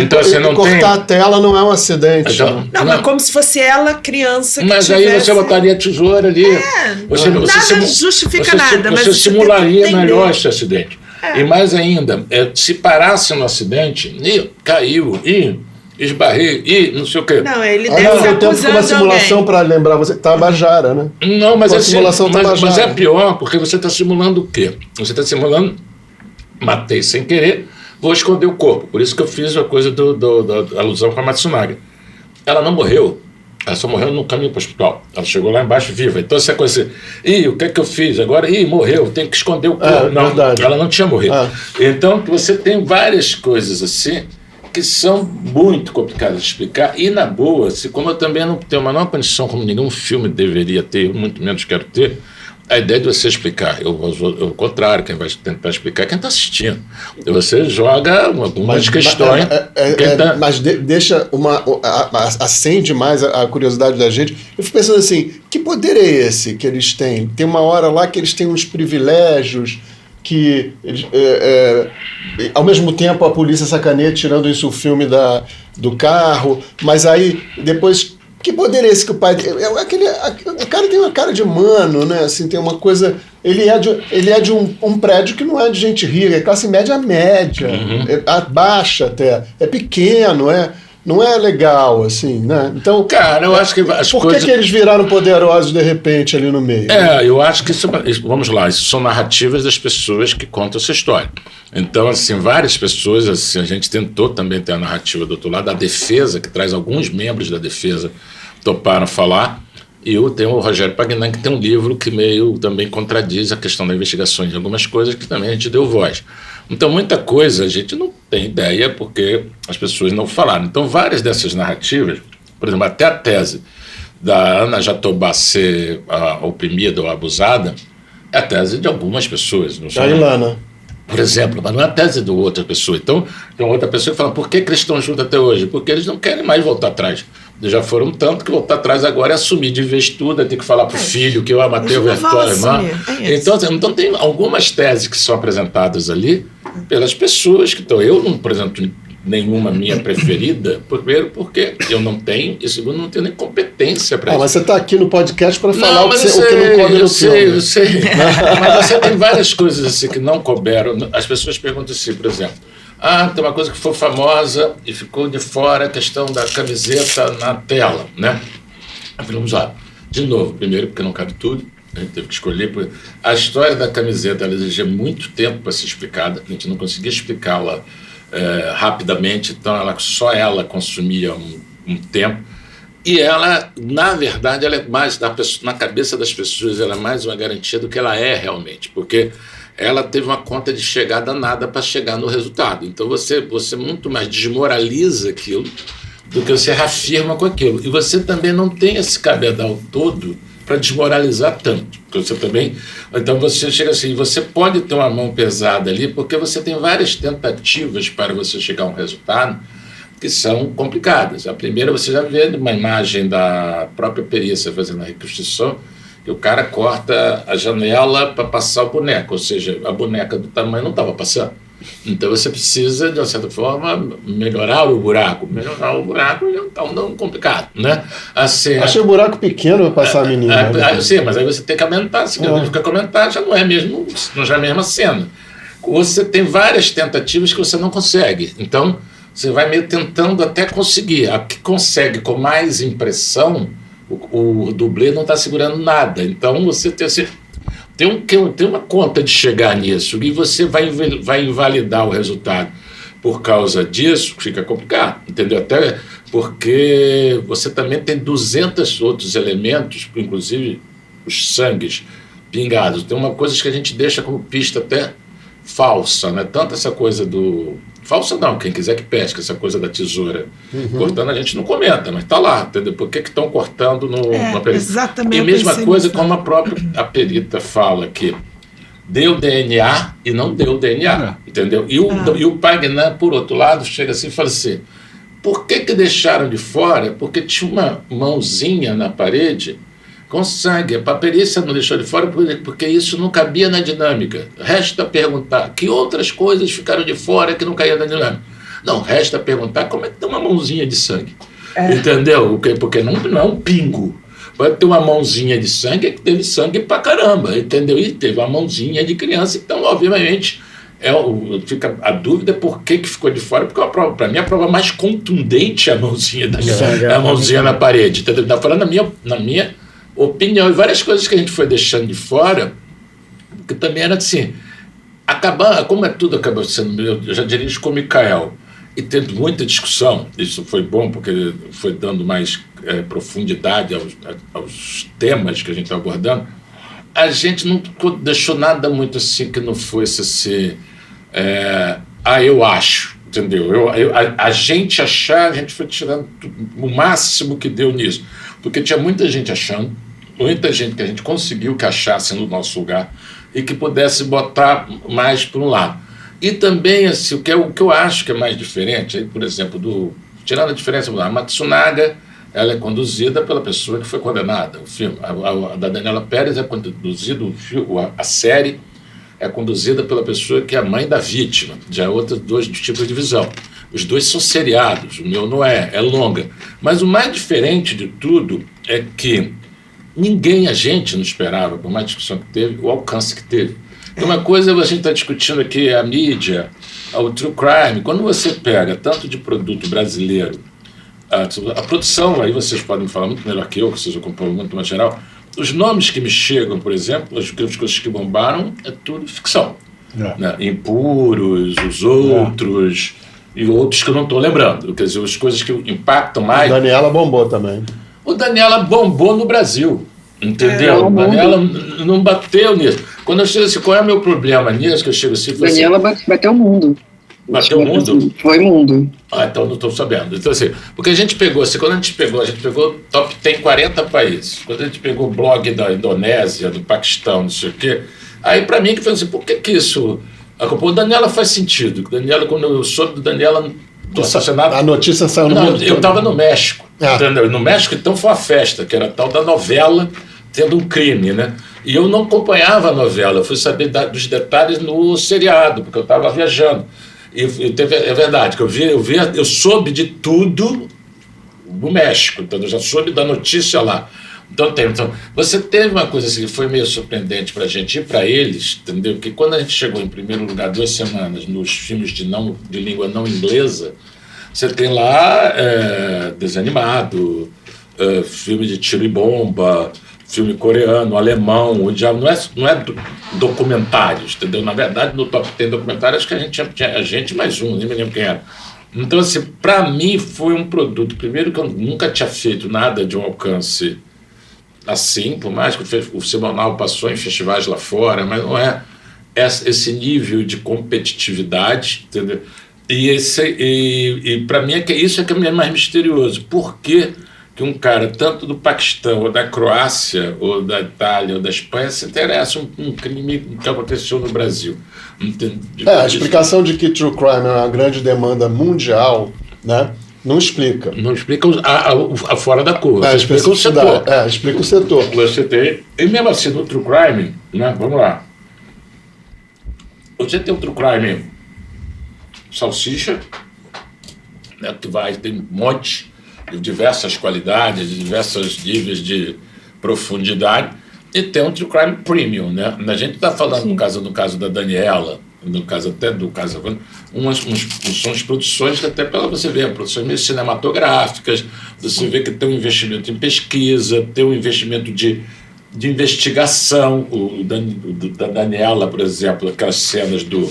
Então você não cortar a tela não é um acidente. Então, não, como se fosse ela, criança, que mas tivesse... aí você botaria a tesoura ali. Nada justifica nada. Você simularia melhor esse acidente. E mais ainda, se parasse no acidente, e caiu, e esbarrei, e não sei o quê. Não, ele deve ser acusando uma simulação para lembrar você. Tabajara, né? Não, mas mas é pior, porque você está simulando o quê? Você está simulando, matei sem querer, vou esconder o corpo. Por isso que eu fiz a coisa da alusão com a Matsunaga. Ela não morreu. Ela só morreu no caminho para o hospital. Ela chegou lá embaixo viva. Então, essa coisa assim, o que é que eu fiz? Agora, morreu, tenho que esconder o corpo. Não, verdade. Ela não tinha morrido. Então, você tem várias coisas assim que são muito complicadas de explicar. E, na boa, como eu também não tenho a menor condição, como nenhum filme deveria ter, muito menos quero ter, a ideia de você explicar, o contrário, quem vai tentar explicar é quem está assistindo. E você joga algumas questões. Mas deixa acende mais a curiosidade da gente. Eu fico pensando assim, que poder é esse que eles têm? Tem uma hora lá que eles têm uns privilégios, que ao mesmo tempo a polícia sacaneia tirando isso o filme do carro, mas aí depois... Que poder é esse que o pai... O cara tem uma cara de mano, né? Assim, tem uma coisa... Ele é de um prédio que não é de gente rica, é classe média, é baixa até. É pequeno, não é legal, assim, né? Então, Cara, eu acho que as por coisas... que eles viraram poderosos de repente ali no meio? Eu acho que vamos lá, isso são narrativas das pessoas que contam essa história. Então, assim, várias pessoas, assim, a gente tentou também ter a narrativa do outro lado, a defesa, que traz alguns membros da defesa, toparam falar, e eu tenho o Rogério Pagnan, que tem um livro que meio também contradiz a questão da investigação de algumas coisas que também a gente deu voz. Então, muita coisa a gente não tem ideia porque as pessoas não falaram. Então, várias dessas narrativas, por exemplo, até a tese da Ana Jatobá ser oprimida ou abusada, é a tese de algumas pessoas. Não A Ilana. Por exemplo, mas não é a tese de outra pessoa. Então, tem outra pessoa que fala, por que eles estão juntos até hoje? Porque eles não querem mais voltar atrás. Eles já foram tanto que voltar atrás agora é assumir de vez tudo, é ter que falar pro filho que eu matei o Vertório. Então, tem algumas teses que são apresentadas ali pelas pessoas que estão. Eu não apresento nenhuma minha preferida, primeiro porque eu não tenho, e segundo, não tenho nem competência para isso. Mas você está aqui no podcast para falar o que não coube no filme. Eu sei. Mas você tem várias coisas assim que não couberam. As pessoas perguntam assim, por exemplo, tem uma coisa que foi famosa e ficou de fora, a questão da camiseta na tela, né? Vamos lá. De novo, primeiro porque não cabe tudo, a gente teve que escolher. A história da camiseta ela exigia muito tempo para ser explicada, a gente não conseguia explicá-la rapidamente, então só ela consumia um tempo. E ela, na verdade, ela é mais, na cabeça das pessoas, ela é mais uma garantia do que ela é realmente, porque ela teve uma conta de chegar danada para chegar no resultado. Então você muito mais desmoraliza aquilo do que você reafirma com aquilo. E você também não tem esse cabedal todo para desmoralizar tanto. Porque você também... Então você chega assim, você pode ter uma mão pesada ali, porque você tem várias tentativas para você chegar a um resultado que são complicadas. A primeira, você já vê uma imagem da própria perícia fazendo a reconstrução, que o cara corta a janela para passar o boneco, ou seja, a boneca do tamanho não estava passando. Então você precisa, de uma certa forma, melhorar o buraco. Melhorar o buraco é tão complicado, né? Assim, achei o buraco pequeno para passar a menina. Sim, mas aí você tem que aumentar. Se você fica aumentar, já não é mesmo, não já é a mesma cena. Você tem várias tentativas que você não consegue. Então, você vai meio tentando até conseguir. A que consegue com mais impressão, o dublê não está segurando nada. Então, você tem uma conta de chegar nisso e você vai invalidar o resultado por causa disso, fica complicado, entendeu? Até porque você também tem 200 outros elementos, inclusive os sangues pingados. Tem uma coisa que a gente deixa como pista até falsa, né? Tanto essa coisa do... Falsa não, quem quiser que pesque, essa coisa da tesoura. Cortando a gente não comenta, mas está lá, entendeu? Por que estão cortando no... Exatamente. E mesma coisa como a perita fala que deu DNA e não deu DNA, entendeu? E o Pagnan, por outro lado, chega assim e fala assim, por que deixaram de fora? Porque tinha uma mãozinha na parede com sangue. A perícia não deixou de fora porque isso não cabia na dinâmica. Resta perguntar que outras coisas ficaram de fora que não caíam na dinâmica. Não, resta perguntar como é que tem uma mãozinha de sangue. Entendeu? Porque não é um pingo. Pode ter uma mãozinha de sangue que teve sangue pra caramba, entendeu? E teve uma mãozinha de criança. Então, obviamente, fica a dúvida por que ficou de fora, porque para mim a prova mais contundente é a mãozinha, a mãozinha na parede. Entendeu? Está falando na minha opinião, e várias coisas que a gente foi deixando de fora, que também era assim, como tudo acabou sendo, eu já dirijo com o Mikael, e tendo muita discussão, isso foi bom porque foi dando mais profundidade aos temas que a gente está abordando, a gente não deixou nada muito assim que não fosse assim, eu acho, entendeu? A gente achar, a gente foi tirando o máximo que deu nisso, porque tinha muita gente achando, muita gente que a gente conseguiu que achasse no nosso lugar e que pudesse botar mais para um lado. E também, assim, o que eu acho que é mais diferente, aí, por exemplo, tirando a diferença, a Matsunaga, ela é conduzida pela pessoa que foi condenada. O filme, a da Daniela Pérez é conduzida, a série é conduzida pela pessoa que é a mãe da vítima, já é outros dois tipos de visão. Os dois são seriados, o meu não é longa. Mas o mais diferente de tudo é que a gente não esperava, por mais discussão que teve, o alcance que teve. Uma coisa a gente está discutindo aqui, a mídia, o true crime. Quando você pega tanto de produto brasileiro a produção, aí vocês podem falar muito melhor que eu, que vocês acompanham muito mais geral. Os nomes que me chegam, por exemplo, as coisas que bombaram, é tudo ficção. Né? Impuros, os outros, e outros que eu não estou lembrando. Quer dizer, as coisas que impactam mais. Daniela bombou também. O Daniela bombou no Brasil. Entendeu? Daniela não bateu nisso. Quando eu chego assim, qual é o meu problema nisso? Que eu chego assim, Daniela bateu o mundo. Bateu o mundo? Foi mundo. Então não estou sabendo. Então, assim, porque a gente pegou top 10 40 países. Quando a gente pegou o blog da Indonésia, do Paquistão, não sei o quê, aí para mim que foi assim, por que isso? O Daniela faz sentido. Daniela, quando eu soube do Daniela do assassinato. A notícia saiu no mundo. Eu estava no México. Entendeu? No México, então, foi uma festa, que era a tal da novela tendo um crime, né? E eu não acompanhava a novela, eu fui saber dos detalhes no seriado, porque eu estava viajando. É verdade, que eu soube de tudo no México, então eu já soube da notícia lá. Então, você teve uma coisa assim que foi meio surpreendente para a gente e para eles, entendeu? Que quando a gente chegou em primeiro lugar 2 semanas nos filmes de língua não inglesa, você tem lá desenho animado, filme de tiro e bomba, filme coreano, alemão, não é documentários, entendeu? Na verdade, no top 10 documentários, acho que a gente tinha gente mais um, nem me lembro quem era. Então, assim, para mim foi um produto, primeiro que eu nunca tinha feito nada de um alcance assim, por mais que o semanal passou em festivais lá fora, mas não é esse nível de competitividade, entendeu? E para mim isso é que é mais misterioso. Por que um cara, tanto do Paquistão, ou da Croácia, ou da Itália, ou da Espanha, se interessa um crime que aconteceu no Brasil? A explicação de que true crime é uma grande demanda mundial, né? Não explica. Não explica a fora da curva. Explica o setor. Explica o setor. Você tem, e mesmo assim, no true crime, né? Vamos lá. Você tem o true crime salsicha, né? Que tem um monte de diversas qualidades, de diversos níveis de profundidade, e tem um true crime premium, né? A gente está falando no caso da Daniela, no caso até do caso, são as produções que até para você ver, produções meio cinematográficas, você vê que tem um investimento em pesquisa, tem um investimento de investigação, da Daniela, por exemplo, aquelas cenas do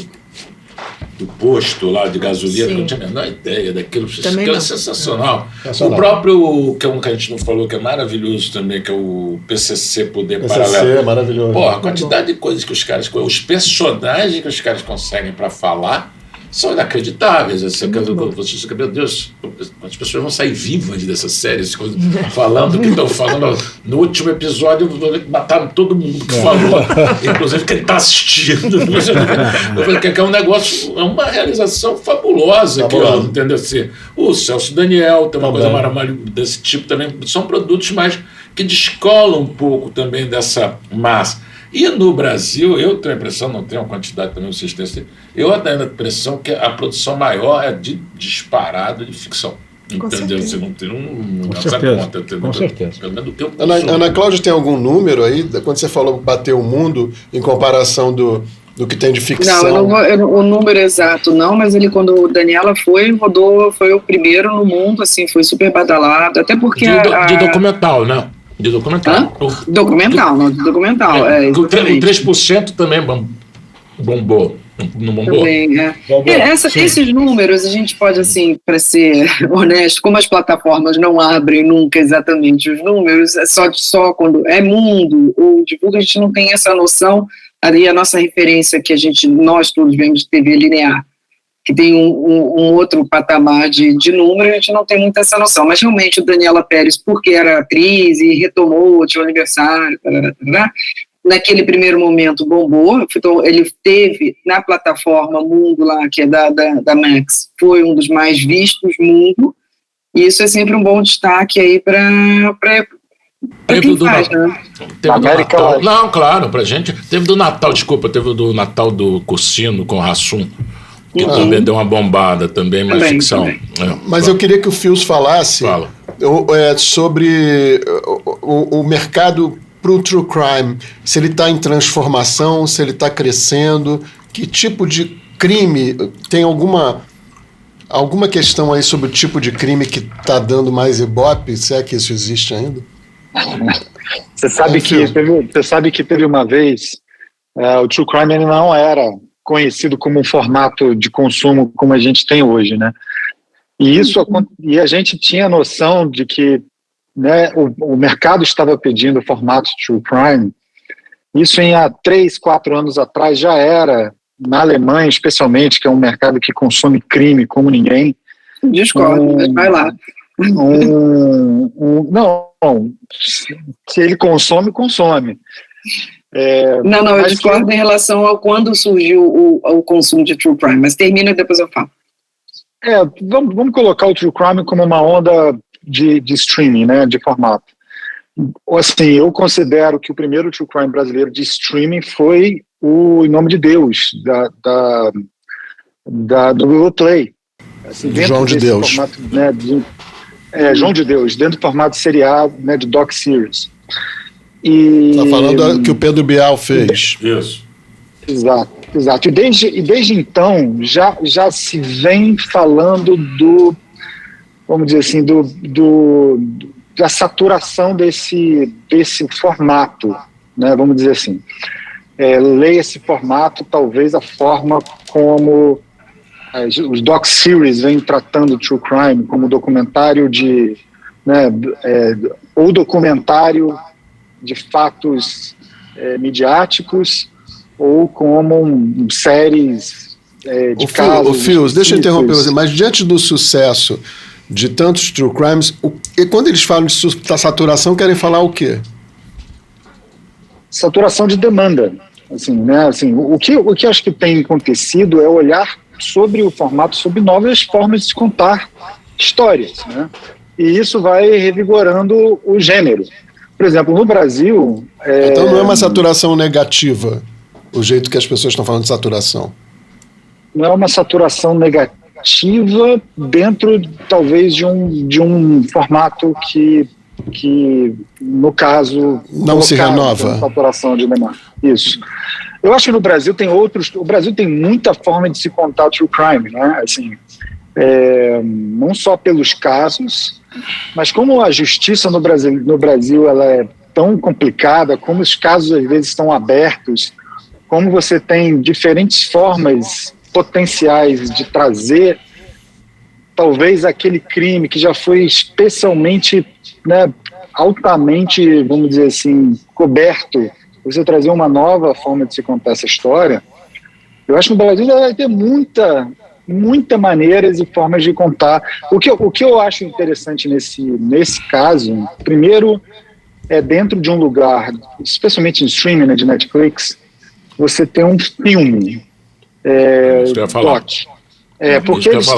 posto lá de gasolina, não tinha a menor ideia daquilo, que é sensacional. O próprio, que é um que a gente não falou, que é maravilhoso também, que é o PCC Poder Paralelo. PCC é maravilhoso. A quantidade de coisas que os caras, os personagens que os caras conseguem para falar são inacreditáveis. Você fica, meu Deus, as pessoas vão sair vivas dessa série, falando o que estão falando. No último episódio, mataram todo mundo que falou, inclusive quem está assistindo. Eu falei que é um negócio, é uma realização fabulosa. Entendeu? Assim, o Celso Daniel tem uma coisa maravilhosa desse tipo também. São produtos mais que descolam um pouco também dessa massa. E no Brasil, eu tenho a impressão, não tenho uma quantidade também, vocês têm, eu tenho a impressão que a produção maior é de disparado de ficção. Entendeu? Você não tem essa conta. Entendeu? Com certeza. Ana Cláudia, tem algum número aí? Quando você falou bater o mundo, em comparação do que tem de ficção? Não, eu não vou, o número exato não, mas ele, quando o Daniela rodou, foi o primeiro no mundo, assim, foi super badalado, até porque... De documental, né? De documental. Documental. O 3% também bombou. Não bombou? Também, esses números, a gente pode, assim, para ser honesto, como as plataformas não abrem nunca exatamente os números, é só quando é mundo ou divulga, a gente não tem essa noção. Ali a nossa referência que nós todos vemos de TV linear, que tem um outro patamar de número, a gente não tem muita essa noção. Mas realmente o Daniela Pérez, porque era atriz e retomou, tinha um aniversário, naquele primeiro momento bombou. Então, ele teve na plataforma Mundo lá, que é da Max, foi um dos mais vistos Mundo, e isso é sempre um bom destaque aí para quem faz, né? Teve do Natal. Não, claro, pra gente. Teve do Natal, teve do Natal do Cursino com o Rassum, que também deu uma bombada, também, mais ficção. Mas eu queria que o Fios falasse sobre o mercado para o true crime, se ele está em transformação, se ele está crescendo, que tipo de crime, tem alguma alguma questão aí sobre o tipo de crime que está dando mais ibope, se é que isso existe ainda? Você sabe que teve uma vez, o True Crime ele não era conhecido como um formato de consumo como a gente tem hoje, né? E a gente tinha noção de que, né, o mercado estava pedindo formato True Crime. Isso há 3, 4 anos atrás já era, na Alemanha especialmente, que é um mercado que consome crime como ninguém. Discordo, mas vai lá. Não, se ele consome. Eu discordo em relação a quando surgiu o consumo de True Crime, mas termina e depois eu falo. Vamos colocar o True Crime como uma onda de streaming, né, de formato. Assim, eu considero que o primeiro True Crime brasileiro de streaming foi o Em Nome de Deus, do Google Play. Assim, João de Deus. Formato, né, João de Deus, dentro do formato seriado, né, de doc-series. Está falando que o Pedro Bial fez. Isso. Exato. E desde então já se vem falando vamos dizer assim, da saturação desse formato, né, vamos dizer assim. Leia esse formato, talvez a forma como os doc-series vêm tratando True Crime como documentário ou documentário de fatos midiáticos, ou como séries de casos. O Fios, deixa eu interromper você, mas diante do sucesso de tantos True Crimes, e quando eles falam de saturação, querem falar o quê? Saturação de demanda. Assim, né? Assim, o que acho que tem acontecido é olhar sobre o formato, sobre novas formas de contar histórias, né? E isso vai revigorando o gênero. Por exemplo, no Brasil... Então não é uma saturação negativa, o jeito que as pessoas estão falando de saturação? Não é uma saturação negativa dentro, talvez, de um formato que no caso... Não se renova. Saturação de demanda. Isso. Eu acho que no Brasil o Brasil tem muita forma de se contar true crime, né? Assim, não só pelos casos, mas como a justiça no Brasil ela é tão complicada, como os casos às vezes estão abertos, como você tem diferentes formas potenciais de trazer talvez aquele crime que já foi especialmente, né, altamente, vamos dizer assim, coberto, você trazer uma nova forma de se contar essa história. Eu acho que no Brasil vai ter muita maneiras e formas de contar. O que eu acho interessante nesse caso, primeiro, dentro de um lugar, especialmente em streaming, né, de Netflix, você tem um filme doc. Porque eles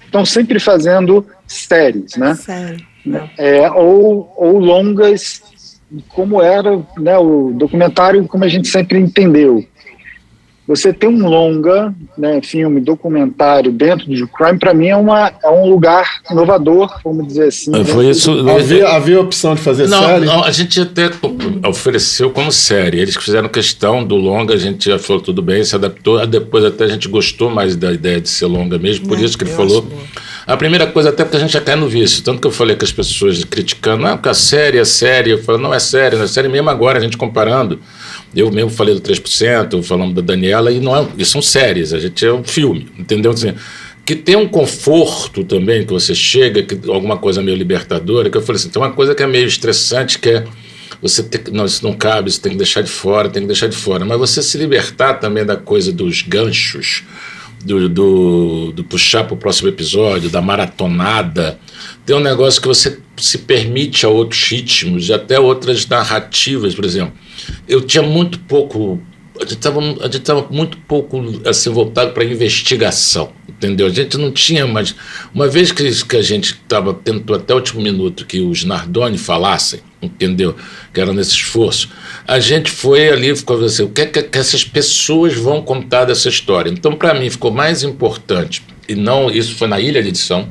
estão sempre fazendo séries, né? Sério. Ou longas, como era, né, o documentário, como a gente sempre entendeu. Você tem um longa, né, filme, documentário dentro de crime, para mim é um lugar inovador, vamos dizer assim. Foi isso. Havia a opção de fazer série? Não, a gente até ofereceu como série. Eles fizeram questão do longa, a gente já falou tudo bem, se adaptou. Depois até a gente gostou mais da ideia de ser longa mesmo, por isso que ele falou. A primeira coisa, até porque a gente já cai no vício. Tanto que eu falei com as pessoas criticando, porque a série é série. Eu falo, não é série, não é série mesmo agora, a gente comparando. Eu mesmo falei do 3%, falamos da Daniela, e são séries, a gente é um filme, entendeu? Assim, que tem um conforto também, que você chega, que alguma coisa meio libertadora, que eu falei assim, tem uma coisa que é meio estressante, que é você ter, não, isso não cabe, isso tem que deixar de fora, mas você se libertar também da coisa dos ganchos, do puxar para o próximo episódio, da maratonada, tem um negócio que você se permite a outros ritmos e até outras narrativas, por exemplo. Eu tinha muito pouco, a gente estava muito pouco assim, voltado para a investigação, entendeu? A gente não tinha mais, uma vez que a gente tentou até o último minuto que os Nardoni falassem, entendeu? Que era nesse esforço, a gente foi ali, ficou assim, o que essas pessoas vão contar dessa história? Então, para mim, ficou mais importante, e não, isso foi na ilha de edição,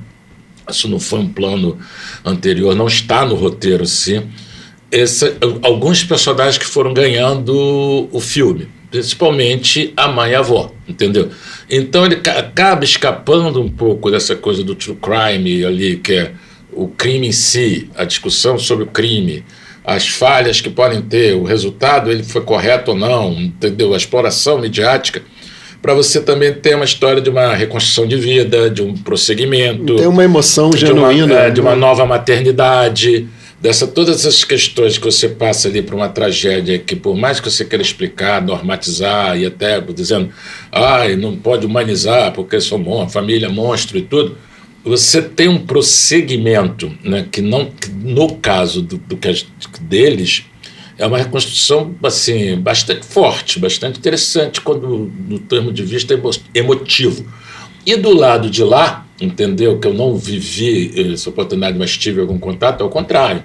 isso não foi um plano anterior, não está no roteiro assim, alguns personagens que foram ganhando o filme, principalmente a mãe e a avó, entendeu? Então ele acaba escapando um pouco dessa coisa do true crime ali, que é o crime em si, a discussão sobre o crime, as falhas que podem ter, o resultado, ele foi correto ou não, entendeu? A exploração midiática, para você também ter uma história de uma reconstrução de vida, de um prosseguimento. Tem uma emoção genuína. De uma nova maternidade, todas essas questões que você passa ali para uma tragédia que, por mais que você queira explicar, normatizar e até dizendo, não pode humanizar porque são família, monstro e tudo, você tem um prosseguimento, né, que no caso deles, é uma reconstrução assim, bastante forte, bastante interessante no termo de vista emotivo. E do lado de lá, entendeu, que eu não vivi essa oportunidade, mas tive algum contato, é o contrário.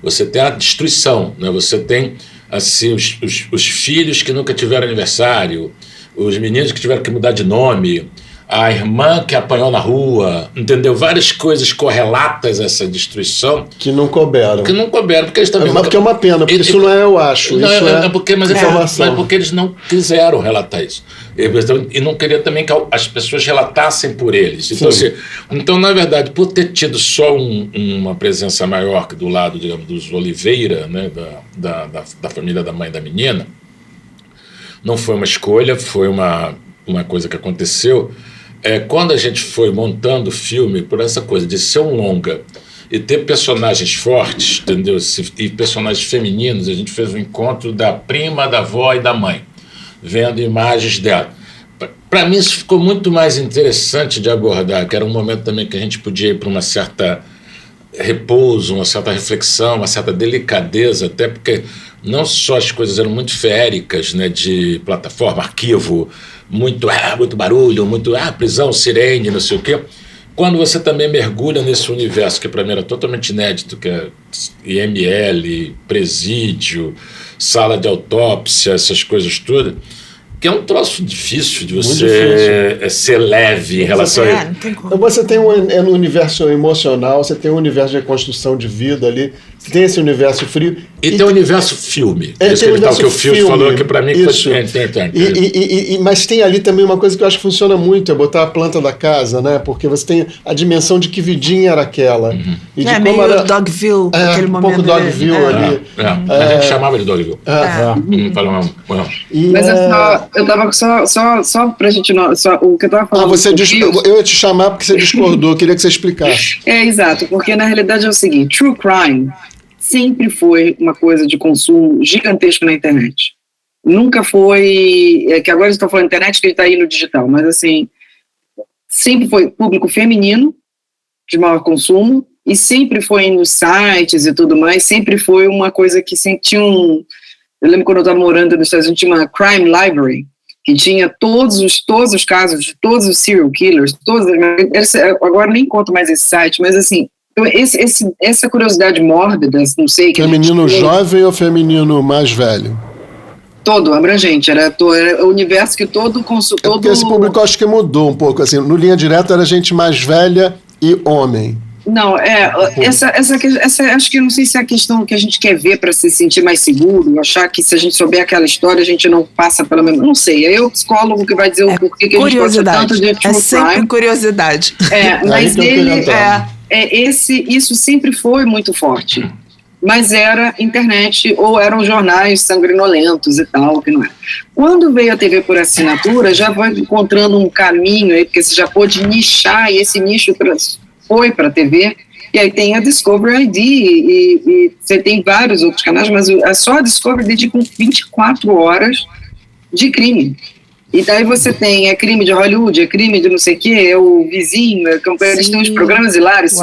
Você tem a destruição, né? Você tem assim, os filhos que nunca tiveram aniversário, os meninos que tiveram que mudar de nome, a irmã que apanhou na rua, entendeu? Várias coisas correlatas a essa destruição. Que não couberam. Porque eles também... Porque é uma pena, porque isso não é eu acho. Não, isso mas informação. É porque eles não quiseram relatar isso. E não queria também que as pessoas relatassem por eles. Então, assim, na verdade, por ter tido só uma presença maior que do lado, digamos, dos Oliveira, né, da família da mãe da menina, não foi uma escolha, foi uma coisa que aconteceu. Quando a gente foi montando o filme, por essa coisa de ser um longa e ter personagens fortes, entendeu? E personagens femininos, a gente fez um encontro da prima, da avó e da mãe, vendo imagens dela. Para mim isso ficou muito mais interessante de abordar, que era um momento também que a gente podia ir para uma certa repouso, uma certa reflexão, uma certa delicadeza, até porque não só as coisas eram muito feéricas, né, de plataforma, arquivo, muito barulho, muito prisão, sirene, não sei o quê. Quando você também mergulha nesse universo, que para mim era totalmente inédito, que é IML, presídio, sala de autópsia, essas coisas todas, que é um troço difícil de você ser leve em relação a isso. Então você tem no universo emocional, você tem um universo de reconstrução de vida ali, você tem esse universo frio. E tem o universo filme. Que o Phil falou que para mim isso. Mas tem ali também uma coisa que eu acho que funciona muito, é botar a planta da casa, né? Porque você tem a dimensão de que vidinha era aquela. E de meio Dogville, aquele momento. Um pouco Dogville ali. A gente chamava de Dogville. Mas eu tava só pra gente... o que eu tava falando... eu ia te chamar porque você discordou, eu queria que você explicasse. Exato, porque na realidade é o seguinte, true crime sempre foi uma coisa de consumo gigantesco na internet. Nunca foi... que agora estou falando internet, que ele está aí no digital, mas assim, sempre foi público feminino, de maior consumo, e sempre foi nos sites e tudo mais, sempre foi uma coisa que sempre tinha Eu lembro quando eu estava morando nos Estados Unidos, tinha uma crime library, que tinha todos os casos de todos os serial killers, agora nem conto mais esse site, mas assim, essa curiosidade mórbida, não sei... Feminino jovem ou feminino mais velho? Todo, abrangente, era o universo que todo... Porque esse público acho que mudou um pouco, assim, no Linha Direta era gente mais velha e homem. Não, essa acho que eu não sei se é a questão que a gente quer ver para se sentir mais seguro, achar que se a gente souber aquela história a gente não passa pela mesma... Não sei, é o psicólogo que vai dizer o porquê que a gente gosta tanto de true crime. Sempre curiosidade. Mas isso sempre foi muito forte. Mas era internet ou eram jornais sanguinolentos e tal, que não é. Quando veio a TV por assinatura, já vai encontrando um caminho aí, porque você já pôde nichar, e esse nicho foi para a TV, e aí tem a Discovery ID, e você tem vários outros canais, mas só a Discovery dedica 24 horas de crime. E daí você tem crime de Hollywood, crime de não sei o quê, o vizinho, eles têm uns programas hilários,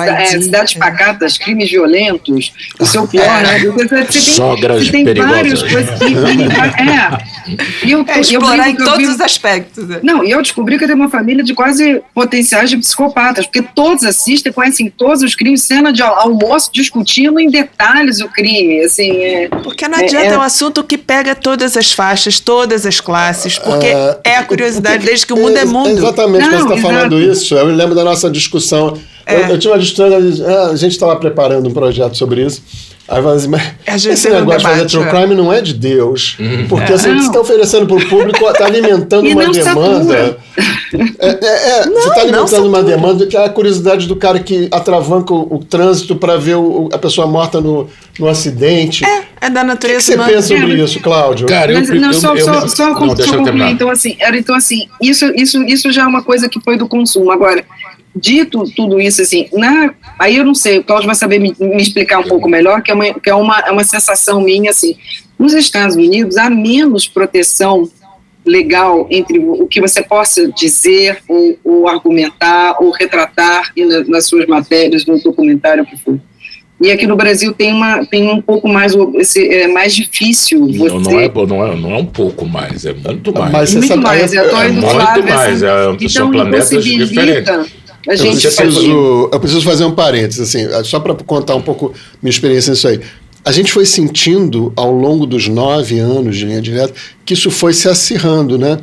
cidades pacatas, crimes violentos, o seu pior, né? Sogras tem várias coisas explorar em todos os aspectos. Não, e eu descobri que eu tenho uma família de quase potenciais de psicopatas, porque todos assistem, conhecem todos os crimes, cena de almoço, discutindo em detalhes o crime, assim... Porque não adianta, é um assunto que pega todas as faixas, todas as classes, porque é a curiosidade desde que o mundo é mundo. Exatamente, quando você está falando isso, eu me lembro da nossa discussão. Eu tinha uma discussão, a gente estava preparando um projeto sobre isso, Aí vai assim, mas A gente esse teve um negócio de fazer debate, true crime não é de Deus. Porque assim, Não. você está oferecendo para o público, está alimentando E uma não demanda. Você está alimentando uma demanda que é a curiosidade do cara que atravanca o trânsito para ver a pessoa morta no acidente. É da O que natureza você humana. pensa sobre isso, Cláudio? Cara, Mas, não, só deixa eu concluir. terminar. Então, assim, isso já é uma coisa que foi do consumo. Agora, dito tudo isso, assim, aí eu não sei, o Cláudio vai saber me explicar um pouco melhor, que é uma sensação minha, assim, nos Estados Unidos há menos proteção legal entre o que você possa dizer ou argumentar ou retratar nas suas matérias, no documentário, o que for. E aqui no Brasil tem um pouco mais, é mais difícil você... Não é um pouco mais, é muito mais. Mas você muito sabe, mais, aí é a tua muito Flávia, mais, assim, são então planetas diferentes. a gente eu preciso fazer um parênteses, assim, só para contar um pouco minha experiência nisso aí. A gente foi sentindo, ao longo dos 9 anos de Linha Direta, que isso foi se acirrando, né?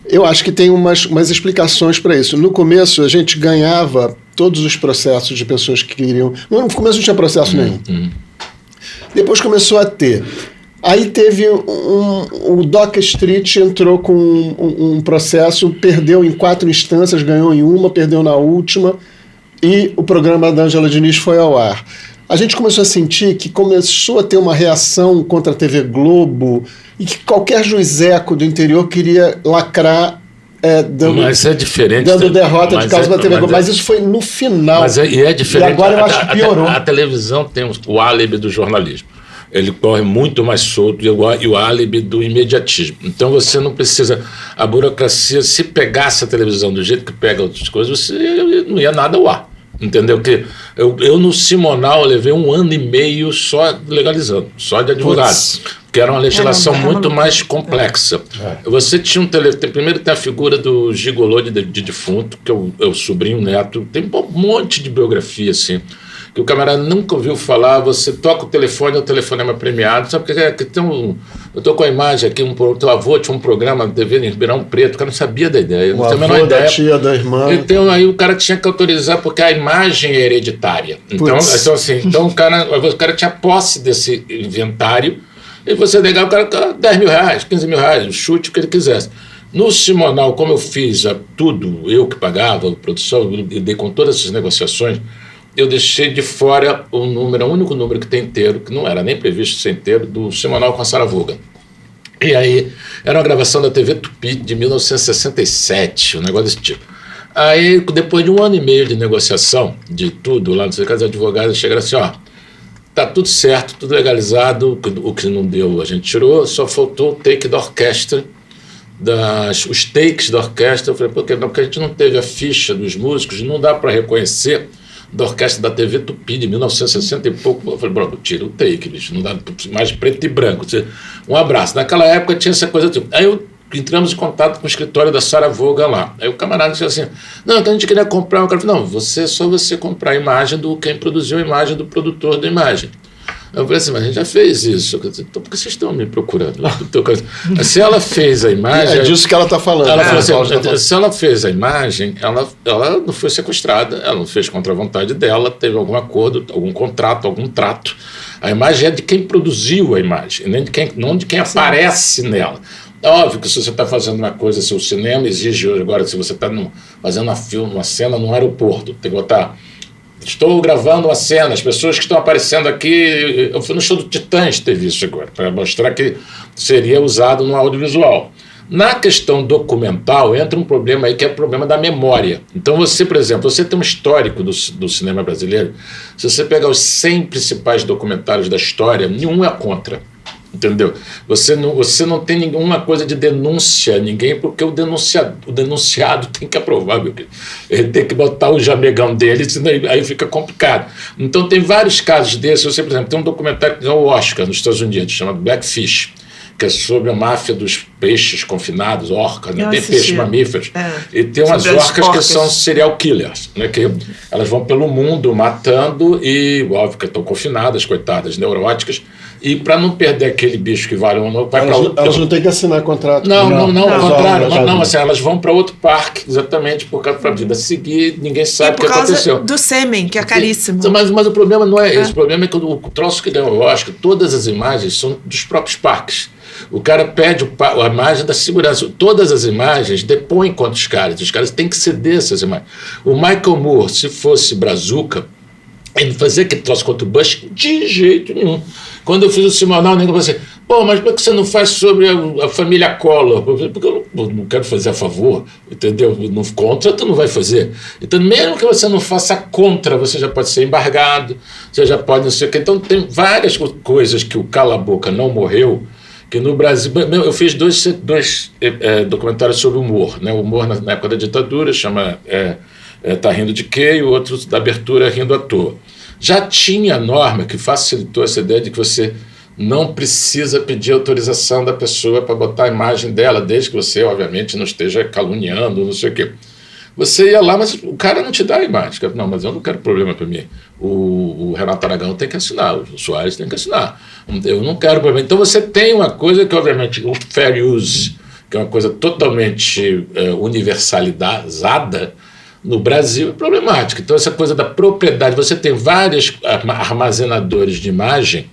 Eu acho que tem umas explicações para isso. No começo, a gente ganhava todos os processos de pessoas que queriam... No começo não tinha processo nenhum. Depois começou a ter. Aí teve o Doca Street entrou com um processo, perdeu em 4 instâncias, ganhou em uma, perdeu na última, e o programa da Ângela Diniz foi ao ar. A gente começou a sentir que começou a ter uma reação contra a TV Globo e que qualquer juizeco do interior queria lacrar mas é diferente. dando derrota de causa da TV Globo. Mas isso foi no final. Mas é diferente. E agora eu acho que piorou. A televisão tem o álibi do jornalismo. Ele corre muito mais solto e o álibi do imediatismo. Então você não precisa... A burocracia, se pegasse a televisão do jeito que pega outras coisas, você não ia nada ao ar. Entendeu? Que eu no Simonal levei 1 ano e meio só legalizando, só de advogado. Que era uma legislação muito mais complexa. Você tinha primeiro tem a figura do gigolô de defunto, que é o sobrinho neto. Tem um monte de biografia, assim, que o camarada nunca ouviu falar. Você toca o telefonema premiado. Sabe que tem eu estou com a imagem aqui, teu avô tinha um programa na TV em Ribeirão Preto, o cara não sabia da ideia. O avô da tia, da irmã. Então aí o cara tinha que autorizar, porque a imagem é hereditária. Então o cara tinha posse desse inventário, e você legal, o cara 10 mil reais, 15 mil reais, chute o que ele quisesse. No Simonal, como eu fiz tudo, eu que pagava a produção, e dei com todas essas negociações, eu deixei de fora o único número que tem inteiro, que não era nem previsto ser inteiro, do Simonal com a Sara Voga. E aí, era uma gravação da TV Tupi de 1967, um negócio desse tipo. Aí, depois de 1 ano e meio de negociação, de tudo, lá no seu caso, os advogados chegaram assim, tá tudo certo, tudo legalizado, o que não deu a gente tirou, só faltou o take da orquestra, os takes da orquestra. Eu falei, por quê? Não, porque a gente não teve a ficha dos músicos, não dá para reconhecer da orquestra da TV Tupi de 1960 e pouco. Eu falei, bro, tira o take, bicho, não dá mais preto e branco. Um abraço. Naquela época tinha essa coisa tipo. Aí entramos em contato com o escritório da Sara Voga lá. Aí o camarada disse assim, não, então a gente queria comprar. O cara falou, não, só você comprar a imagem quem produziu a imagem do produtor da imagem. Eu falei assim, mas a gente já fez isso. Então por que vocês estão me procurando? Se ela fez a imagem... É disso que ela está falando. Ela falou assim, se ela fez a imagem, ela não foi sequestrada, ela não fez contra a vontade dela, teve algum acordo, algum contrato, algum trato. A imagem é de quem produziu a imagem, não de quem aparece nela. É óbvio que se você está fazendo uma coisa, se o cinema exige agora, se você está fazendo uma cena no aeroporto, tem que botar... Estou gravando uma cena, as pessoas que estão aparecendo aqui... Eu fui no show do Titãs, teve isso agora, para mostrar que seria usado no audiovisual. Na questão documental, entra um problema aí que é o problema da memória. Então você, por exemplo, você tem um histórico do cinema brasileiro, se você pegar os 100 principais documentários da história, nenhum é contra. Entendeu? Você não tem nenhuma coisa de denúncia a ninguém, porque o denunciado tem que aprovar, meu querido. Ele tem que botar o jamegão dele, senão aí fica complicado. Então tem vários casos desses. Você, por exemplo, tem um documentário que ganhou o Oscar nos Estados Unidos, chamado Blackfish, que é sobre a máfia dos peixes confinados, orcas, né? Tem peixes mamíferos. E tem umas orcas que são serial killers, né? Que elas vão pelo mundo matando e, óbvio que estão confinadas, coitadas, neuróticas, E para não perder aquele bicho que vale um novo, vai para outro. Elas não têm que assinar contrato. Não, ao contrário. Não, Assim, elas vão para outro parque, exatamente por causa da vida seguir, ninguém sabe o que aconteceu. Por causa do sêmen, que é caríssimo. Mas o problema não é esse. O problema é que o troço que ganhou o Oscar, todas as imagens são dos próprios parques. O cara pede a imagem da segurança. Todas as imagens depõem contra os caras têm que ceder essas imagens. O Michael Moore, se fosse brazuca, ele fazia aquele troço contra o Bush de jeito nenhum. Quando eu fiz o Simonal, o nego falou assim, mas por que você não faz sobre a família Collor? Porque eu não quero fazer a favor, entendeu? Contra, tu não vai fazer. Então, mesmo que você não faça contra, você já pode ser embargado, você já pode não sei o quê. Então, tem várias coisas que o Cala a Boca não morreu, que no Brasil... Eu fiz dois documentários sobre humor, né? O humor na época da ditadura, chama Tá Rindo de Quê? E o outro da abertura Rindo à Toa. Já tinha norma que facilitou essa ideia de que você não precisa pedir autorização da pessoa para botar a imagem dela, desde que você, obviamente, não esteja caluniando, não sei o quê. Você ia lá, mas o cara não te dá a imagem. Não, mas eu não quero problema para mim. O Renato Aragão tem que assinar, o Soares tem que assinar. Eu não quero problema. Então você tem uma coisa que, obviamente, o fair use, que é uma coisa totalmente universalizada, no Brasil é problemática. Então, essa coisa da propriedade, você tem vários armazenadores de imagem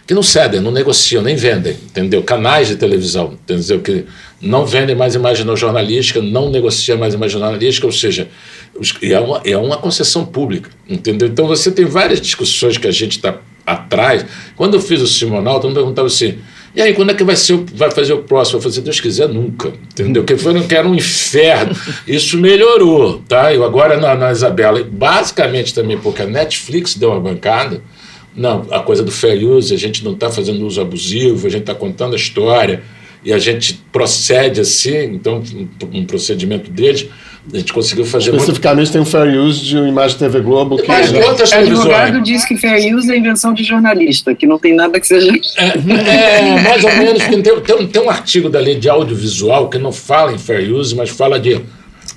que não cedem, não negociam, nem vendem, entendeu? Canais de televisão, entendeu? Que não vendem mais imagem não jornalística, não negociam mais imagem jornalística, ou seja, é uma concessão pública, entendeu? Então, você tem várias discussões que a gente está atrás. Quando eu fiz o Simonal, todo mundo perguntava assim, e aí, quando é que vai fazer o próximo? Eu falei, se Deus quiser, nunca, entendeu? Que era um inferno. Isso melhorou, tá? Eu agora na Isabela, basicamente também porque a Netflix deu uma bancada, não, a coisa do fair use, a gente não está fazendo uso abusivo, a gente está contando a história, e a gente procede assim, então, um procedimento deles, a gente conseguiu fazer especificamente tem um fair use de uma imagem TV Globo que... Mas outras televisões... O advogado diz que fair use é invenção de jornalista, que não tem nada que seja... Mais ou menos, tem um artigo da lei de audiovisual que não fala em fair use, mas fala de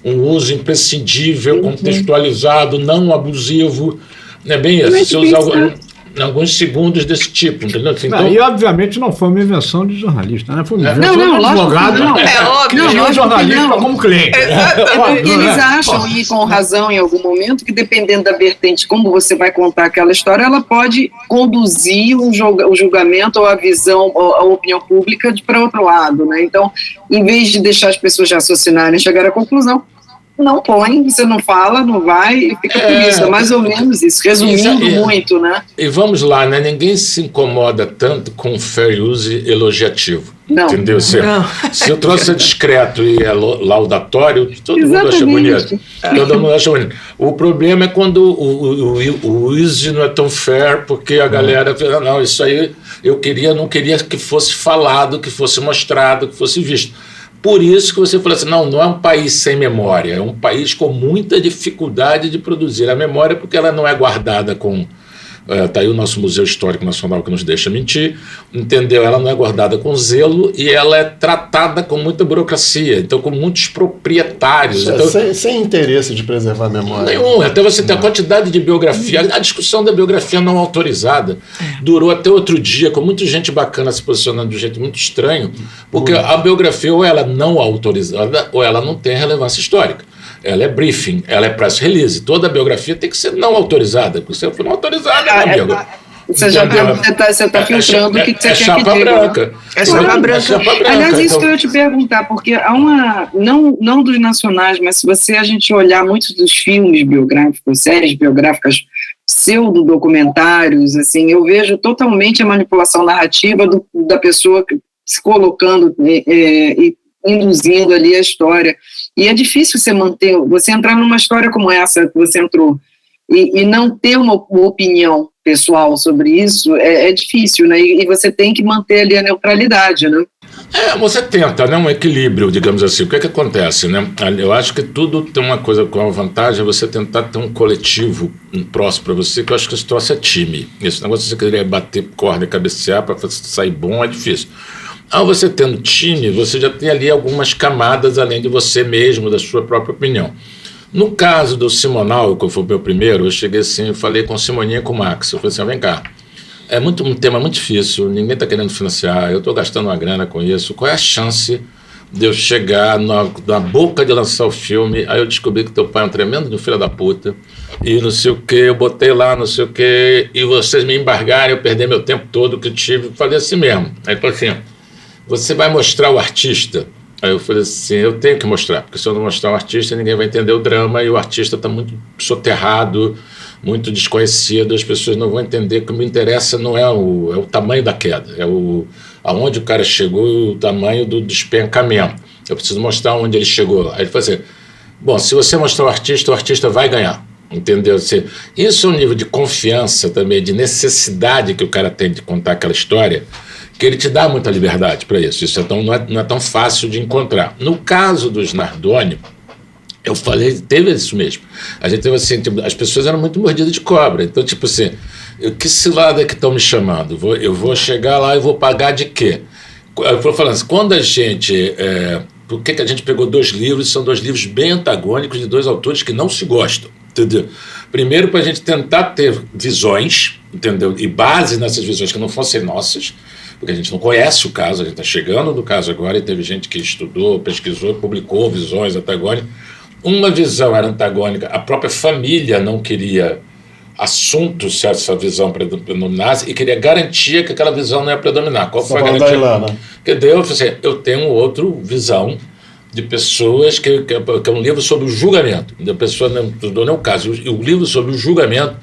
um uso imprescindível, contextualizado, não abusivo, não é bem isso? Você usa alguns segundos desse tipo, entendeu? Então, e obviamente não foi uma invenção de jornalista, né? Foi uma invenção de advogado. Não. É óbvio. Não, o jornalista como cliente. Eles acham, e com razão em algum momento, que dependendo da vertente, como você vai contar aquela história, ela pode conduzir o julgamento ou a visão, ou a opinião pública para outro lado, né? Então, em vez de deixar as pessoas raciocinarem e chegar à conclusão, não põe, você não fala, não vai, e fica por isso, é mais ou menos isso, resumindo muito, né? E vamos lá, né? Ninguém se incomoda tanto com fair use elogiativo. Não. Entendeu? Se o troço é discreto e é laudatório, todo mundo acha bonito. Todo mundo acha bonito. O problema é quando o use não é tão fair, porque a galera fala, não, isso aí não queria que fosse falado, que fosse mostrado, que fosse visto. Por isso que você fala assim, não é um país sem memória, é um país com muita dificuldade de produzir a memória, porque ela não é guardada com... Está aí o nosso Museu Histórico Nacional que nos deixa mentir, entendeu? Ela não é guardada com zelo e ela é tratada com muita burocracia, então com muitos proprietários. Então, sem interesse de preservar a memória. Nenhum, até você tem a quantidade de biografia, a discussão da biografia não autorizada durou até outro dia, com muita gente bacana se posicionando de um jeito muito estranho, porque a biografia ou ela não autorizada ou ela não tem relevância histórica. Ela é briefing, ela é press release. Toda a biografia tem que ser não autorizada, porque se for não autorizada, meu amigo. Você está filtrando o que você quer que chapa diga. branca. É chapa branca. Aliás, isso que eu ia te perguntar, porque há não dos nacionais, mas se a gente olhar muitos dos filmes biográficos, séries biográficas, pseudo-documentários, assim, eu vejo totalmente a manipulação narrativa da pessoa se colocando e induzindo ali a história. E é difícil você entrar numa história como essa que você entrou e não ter uma opinião pessoal sobre isso, é difícil, né? E você tem que manter ali a neutralidade, né? Você tenta, né? Um equilíbrio, digamos assim. O que acontece, né? Eu acho que tudo tem uma coisa com a vantagem, é você tentar ter um coletivo próximo para você, que eu acho que esse troço é time. Esse negócio de você querer bater corda e cabecear para sair bom é difícil. Ao você tendo time, você já tem ali algumas camadas além de você mesmo, da sua própria opinião. No caso do Simonal, que foi o meu primeiro, eu cheguei assim, eu falei com o Simoninha e com o Max. Eu falei assim, vem cá, É um tema muito difícil, ninguém está querendo financiar, eu estou gastando uma grana com isso. Qual é a chance de eu chegar na boca de lançar o filme, aí eu descobri que teu pai é um tremendo de filho da puta, e não sei o que, eu botei lá, não sei o que, e vocês me embargarem, eu perdi meu tempo todo que eu tive, falei assim mesmo. Aí ele falou assim, você vai mostrar o artista? Aí eu falei assim, eu tenho que mostrar, porque se eu não mostrar o artista, ninguém vai entender o drama, e o artista está muito soterrado, muito desconhecido, as pessoas não vão entender que o que me interessa não é o tamanho da queda, é aonde o cara chegou e o tamanho do despencamento. Eu preciso mostrar onde ele chegou. Aí ele falou assim, bom, se você mostrar o artista vai ganhar, entendeu? Isso é um nível de confiança também, de necessidade que o cara tem de contar aquela história, que ele te dá muita liberdade para isso. Isso não é tão fácil de encontrar. No caso dos Nardoni, eu falei, teve isso mesmo. A gente teve assim, tipo, as pessoas eram muito mordidas de cobra. Então, tipo assim, que cilada que estão me chamando? Eu vou chegar lá e vou pagar de quê? Eu vou falando assim, quando a gente... por que a gente pegou 2 livros? São 2 livros bem antagônicos de 2 autores que não se gostam, entendeu? Primeiro, para a gente tentar ter visões, entendeu? E bases nessas visões que não fossem nossas, porque a gente não conhece o caso, a gente está chegando no caso agora e teve gente que estudou, pesquisou, publicou visões antagônicas. Uma visão era antagônica, a própria família não queria assunto se essa visão predominasse e queria garantia que aquela visão não ia predominar. Qual foi a garantia? Que deu, eu tenho outra visão de pessoas que é um livro sobre o julgamento. A pessoa não estudou nem o caso. O livro sobre o julgamento,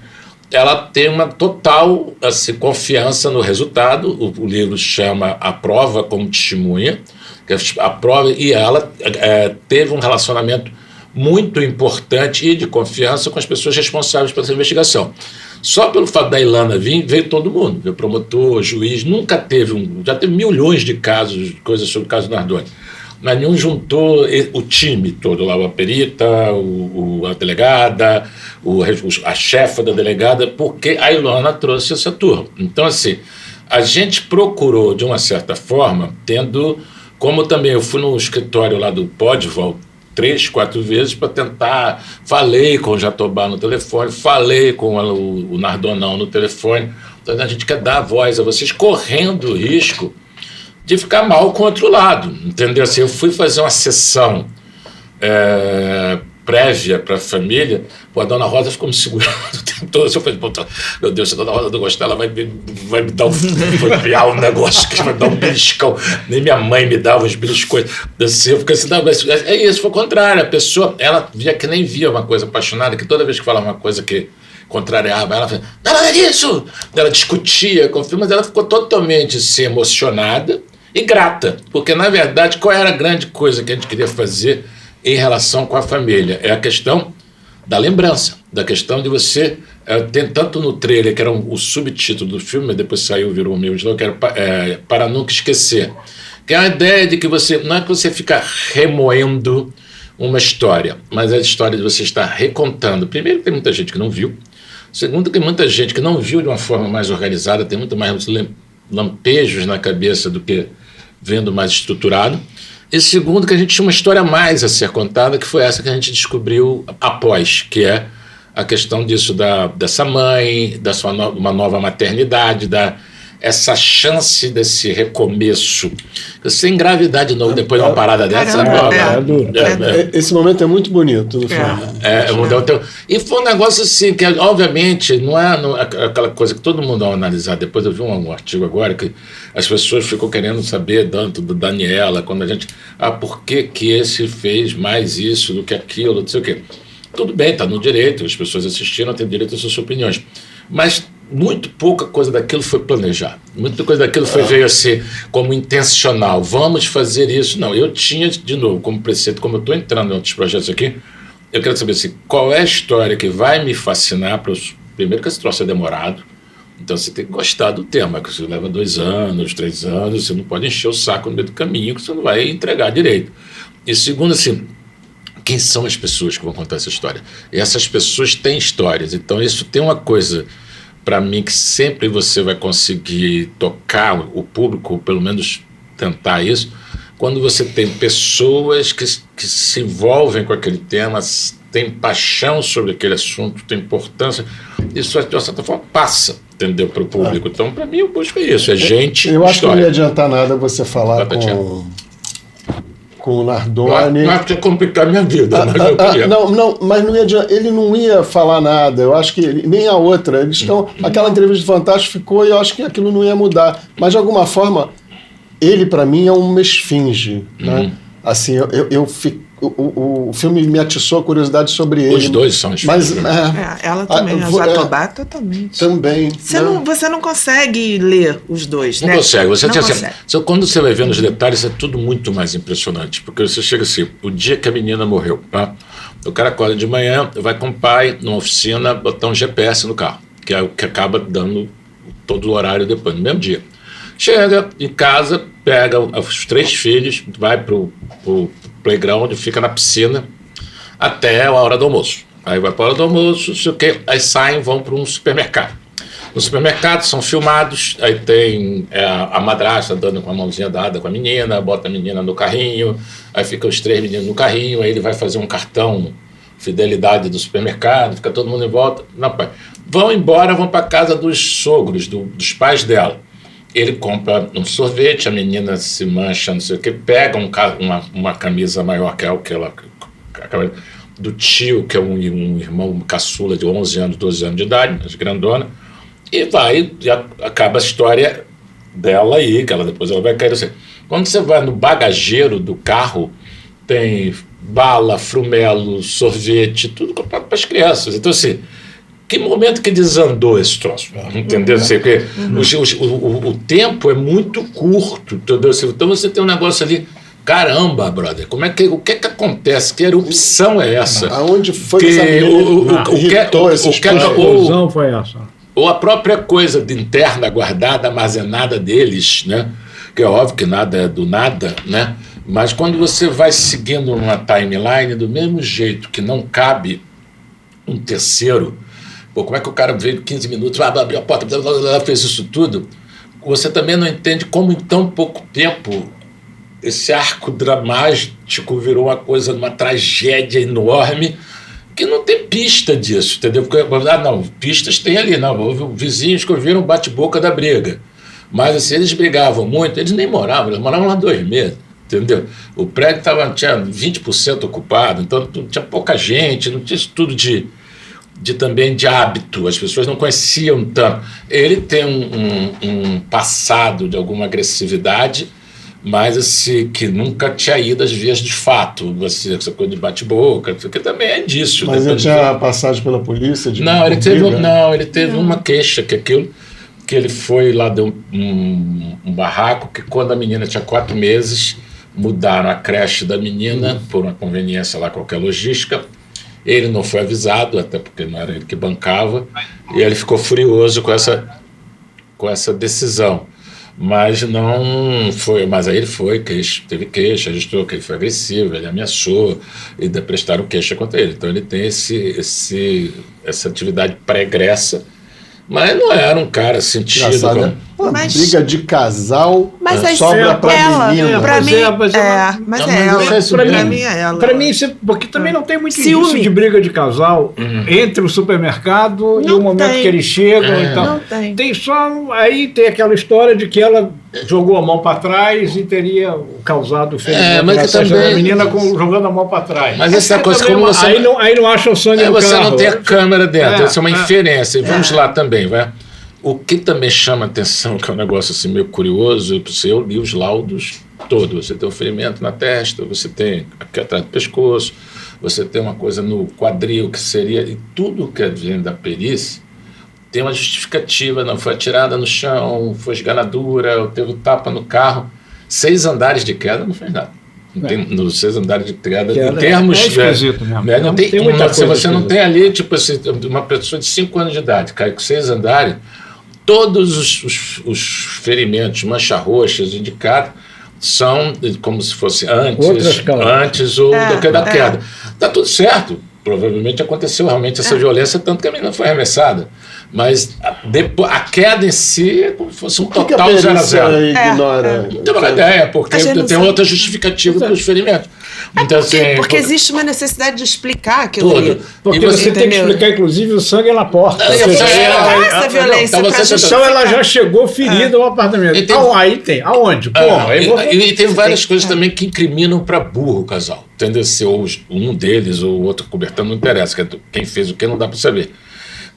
ela tem uma total assim, confiança no resultado. O livro chama A Prova como Testemunha, que a prova, e ela teve um relacionamento muito importante e de confiança com as pessoas responsáveis por essa investigação. Só pelo fato da Ilana vir, veio todo mundo, veio promotor, juiz, nunca teve já teve milhões de casos, coisas sobre o caso Nardoni, mas nenhum juntou o time todo lá, a perita, a delegada, a chefa da delegada, porque a Ilana trouxe essa turma. Então, assim, a gente procurou, de uma certa forma, como também eu fui no escritório lá do Podval 3, 4 vezes para tentar, falei com o Jatobá no telefone, falei com o Nardonão no telefone, então a gente quer dar voz a vocês, correndo o risco de ficar mal com o outro lado, entendeu? Assim, eu fui fazer uma sessão prévia para a família, a dona Rosa ficou me segurando o tempo todo. Eu falei, meu Deus, se a dona Rosa não gostar, ela vai me dar um negócio que vai dar um beliscão. Nem minha mãe me dava os beliscões. Assim, eu fiquei assim, não, mas é isso, foi o contrário. A pessoa, ela via que nem via uma coisa apaixonada, que toda vez que falava uma coisa que contrariava, ela falava, nada disso! Ela discutia com o filme, mas ela ficou totalmente assim, emocionada e grata, porque, na verdade, qual era a grande coisa que a gente queria fazer em relação com a família? É a questão da lembrança, da questão de você tem tanto no trailer, que era o subtítulo do filme, mas depois saiu, virou o meu de novo, que era Para Nunca Esquecer, que é a ideia de que não é que você fica remoendo uma história, mas é a história de você estar recontando. Primeiro, tem muita gente que não viu. Segundo, tem muita gente que não viu de uma forma mais organizada, tem muito mais lampejos na cabeça do que vendo mais estruturado. E segundo, que a gente tinha uma história a mais a ser contada, que foi essa que a gente descobriu após, que é a questão disso dessa mãe, uma nova maternidade, essa chance desse recomeço. Você engravidar de novo depois de uma parada dessa. Esse momento é muito bonito no filme. E foi um negócio assim, que obviamente não é aquela coisa que todo mundo vai analisar. Depois eu vi um artigo agora que as pessoas ficam querendo saber tanto do Daniela, quando a gente... por que esse fez mais isso do que aquilo, não sei o quê. Tudo bem, está no direito, as pessoas assistiram, têm direito às suas opiniões. Mas muito pouca coisa daquilo foi planejado. Muita coisa daquilo veio assim, como intencional. Vamos fazer isso. Não, eu tinha, de novo, como preceito, como eu estou entrando em outros projetos aqui, eu quero saber assim, qual é a história que vai me fascinar. Primeiro que esse troço é demorado, então você tem que gostar do tema, que você leva 2 anos, 3 anos, você não pode encher o saco no meio do caminho, que você não vai entregar direito. E segundo, assim, quem são as pessoas que vão contar essa história? E essas pessoas têm histórias, então isso tem uma coisa... para mim, que sempre você vai conseguir tocar o público, ou pelo menos tentar isso, quando você tem pessoas que se envolvem com aquele tema, têm paixão sobre aquele assunto, tem importância, isso, de uma certa forma, passa. entendeu, para o público. Então, para mim, o busco é isso, é gente. Eu acho que não ia história. adiantar nada você falar com o Nardoni. Não é porque complicar minha vida, mas eu queria. Mas não ia adiantar, ele não ia falar nada. Eu acho que nem a outra. Eles estão. Aquela entrevista de Fantástico ficou e eu acho que aquilo não ia mudar. Mas de alguma forma, ele para mim é uma esfinge, né? Assim, o filme me atiçou a curiosidade sobre ele. Os dois são esfinges. Mas ela também, a Jatobá totalmente. Também. Você não consegue ler os dois, Não né? consegue. Você não tem consegue. assim, quando você vai vendo os detalhes, é tudo muito mais impressionante. Porque você chega assim, o dia que a menina morreu, tá? O cara acorda de manhã, vai com o pai numa oficina botar um GPS no carro, que é o que acaba dando todo o horário depois, no mesmo dia. Chega em casa, pega os 3 filhos, vai pro playground, fica na piscina até a hora do almoço. Aí vai para a hora do almoço, não sei o quê, aí saem, vão para um supermercado. No supermercado são filmados, aí tem a madrasta dando com a mãozinha dada com a menina, bota a menina no carrinho, aí ficam os 3 meninos no carrinho, aí ele vai fazer um cartão fidelidade do supermercado, fica todo mundo em volta. Não, pai. Vão embora, vão para casa dos sogros, dos pais dela. Ele compra um sorvete, a menina se mancha, não sei o que, pega uma camisa maior que ela do tio, que é um irmão caçula de 11 anos, 12 anos de idade, mas grandona, e vai, e acaba a história dela aí, que depois ela vai cair assim. Quando você vai no bagageiro do carro, tem bala, frumelo, sorvete, tudo comprado para as crianças. Então, assim, que momento que desandou esse troço? Entendeu? Porque o tempo é muito curto, entendeu? Então você tem um negócio ali, caramba, brother, o que acontece? Que erupção é essa? Aonde foi que essa menina irritou esse explosão foi essa? Ou a própria coisa de interna, guardada, armazenada deles, né? Que é óbvio que nada é do nada, né? Mas quando você vai seguindo uma timeline do mesmo jeito que não cabe um terceiro, como é que o cara veio 15 minutos, abriu a porta, fez isso tudo? Você também não entende como em tão pouco tempo esse arco dramático virou uma coisa, uma tragédia enorme, que não tem pista disso, entendeu? Porque, não, pistas tem ali, não, houve vizinhos que ouviram o bate-boca da briga. Mas assim, eles brigavam muito, eles nem moravam, eles moravam lá 2 meses, entendeu? O prédio tinha 20% ocupado, então tinha pouca gente, não tinha isso tudo também de hábito, as pessoas não conheciam tanto. Ele tem um passado de alguma agressividade, mas assim, que nunca tinha ido às vias de fato, essa coisa de bate-boca, que também é indício. Mas ele tinha passagem pela polícia? Ele teve uma queixa, que ele foi lá, deu um barraco, que quando a menina tinha 4 meses, mudaram a creche da menina, por uma conveniência lá, qualquer logística. Ele não foi avisado, até porque não era ele que bancava, e ele ficou furioso com essa decisão. Mas não foi, mas aí ele foi, teve queixa, registrou que ele foi agressivo, ele ameaçou, e prestaram queixa contra ele. Então ele tem essa atividade pregressa, mas não era um cara sentido. Uma briga de casal mas sobra pra menina. Pra mim, Pra mim é ela. Pra mim, porque também não tem muito ciúme indício de briga de casal entre o supermercado e o momento que eles chegam e tal. Não tem. Tem só. Aí tem aquela história de que ela jogou a mão para trás e teria causado o ferimento mas na que testa também da menina jogando a mão para trás. Mas essa coisa, como você. Aí não acha o sangue no você carro. não tem a câmera dentro, isso é uma inferência. E vamos lá também, vai. O que também chama atenção, que é um negócio assim meio curioso, eu li os laudos todos. Você tem um ferimento na testa, você tem aqui atrás do pescoço, você tem uma coisa no quadril, que seria... E tudo que vem da perícia tem uma justificativa. Não foi atirada no chão, foi esganadura, teve tapa no carro. 6 andares de queda não fez nada. Nos 6 andares de queda, em termos... esquisito mesmo. Não tem muita coisa. Você não tem ali, tipo assim, uma pessoa de 5 anos de idade, cai com 6 andares... Todos os ferimentos, manchas roxas indicados, são como se fosse antes ou da queda. Está tudo certo. provavelmente aconteceu realmente essa violência, tanto que a menina foi arremessada. Mas a queda em si é como se fosse um total 0 a 0. Ignora. Não tem uma ideia, porque tem outra justificativa para os ferimentos. Então, porque existe uma necessidade de explicar aquilo tudo. ali. Porque você tem que explicar, inclusive, o sangue na porta. Essa violência então ela já chegou ferida ao apartamento. Aí tem. Aonde? E tem várias coisas também que incriminam para burro o casal. Entendeu? Se um deles ou o outro cobertando, não interessa. Quem fez o que não dá para saber.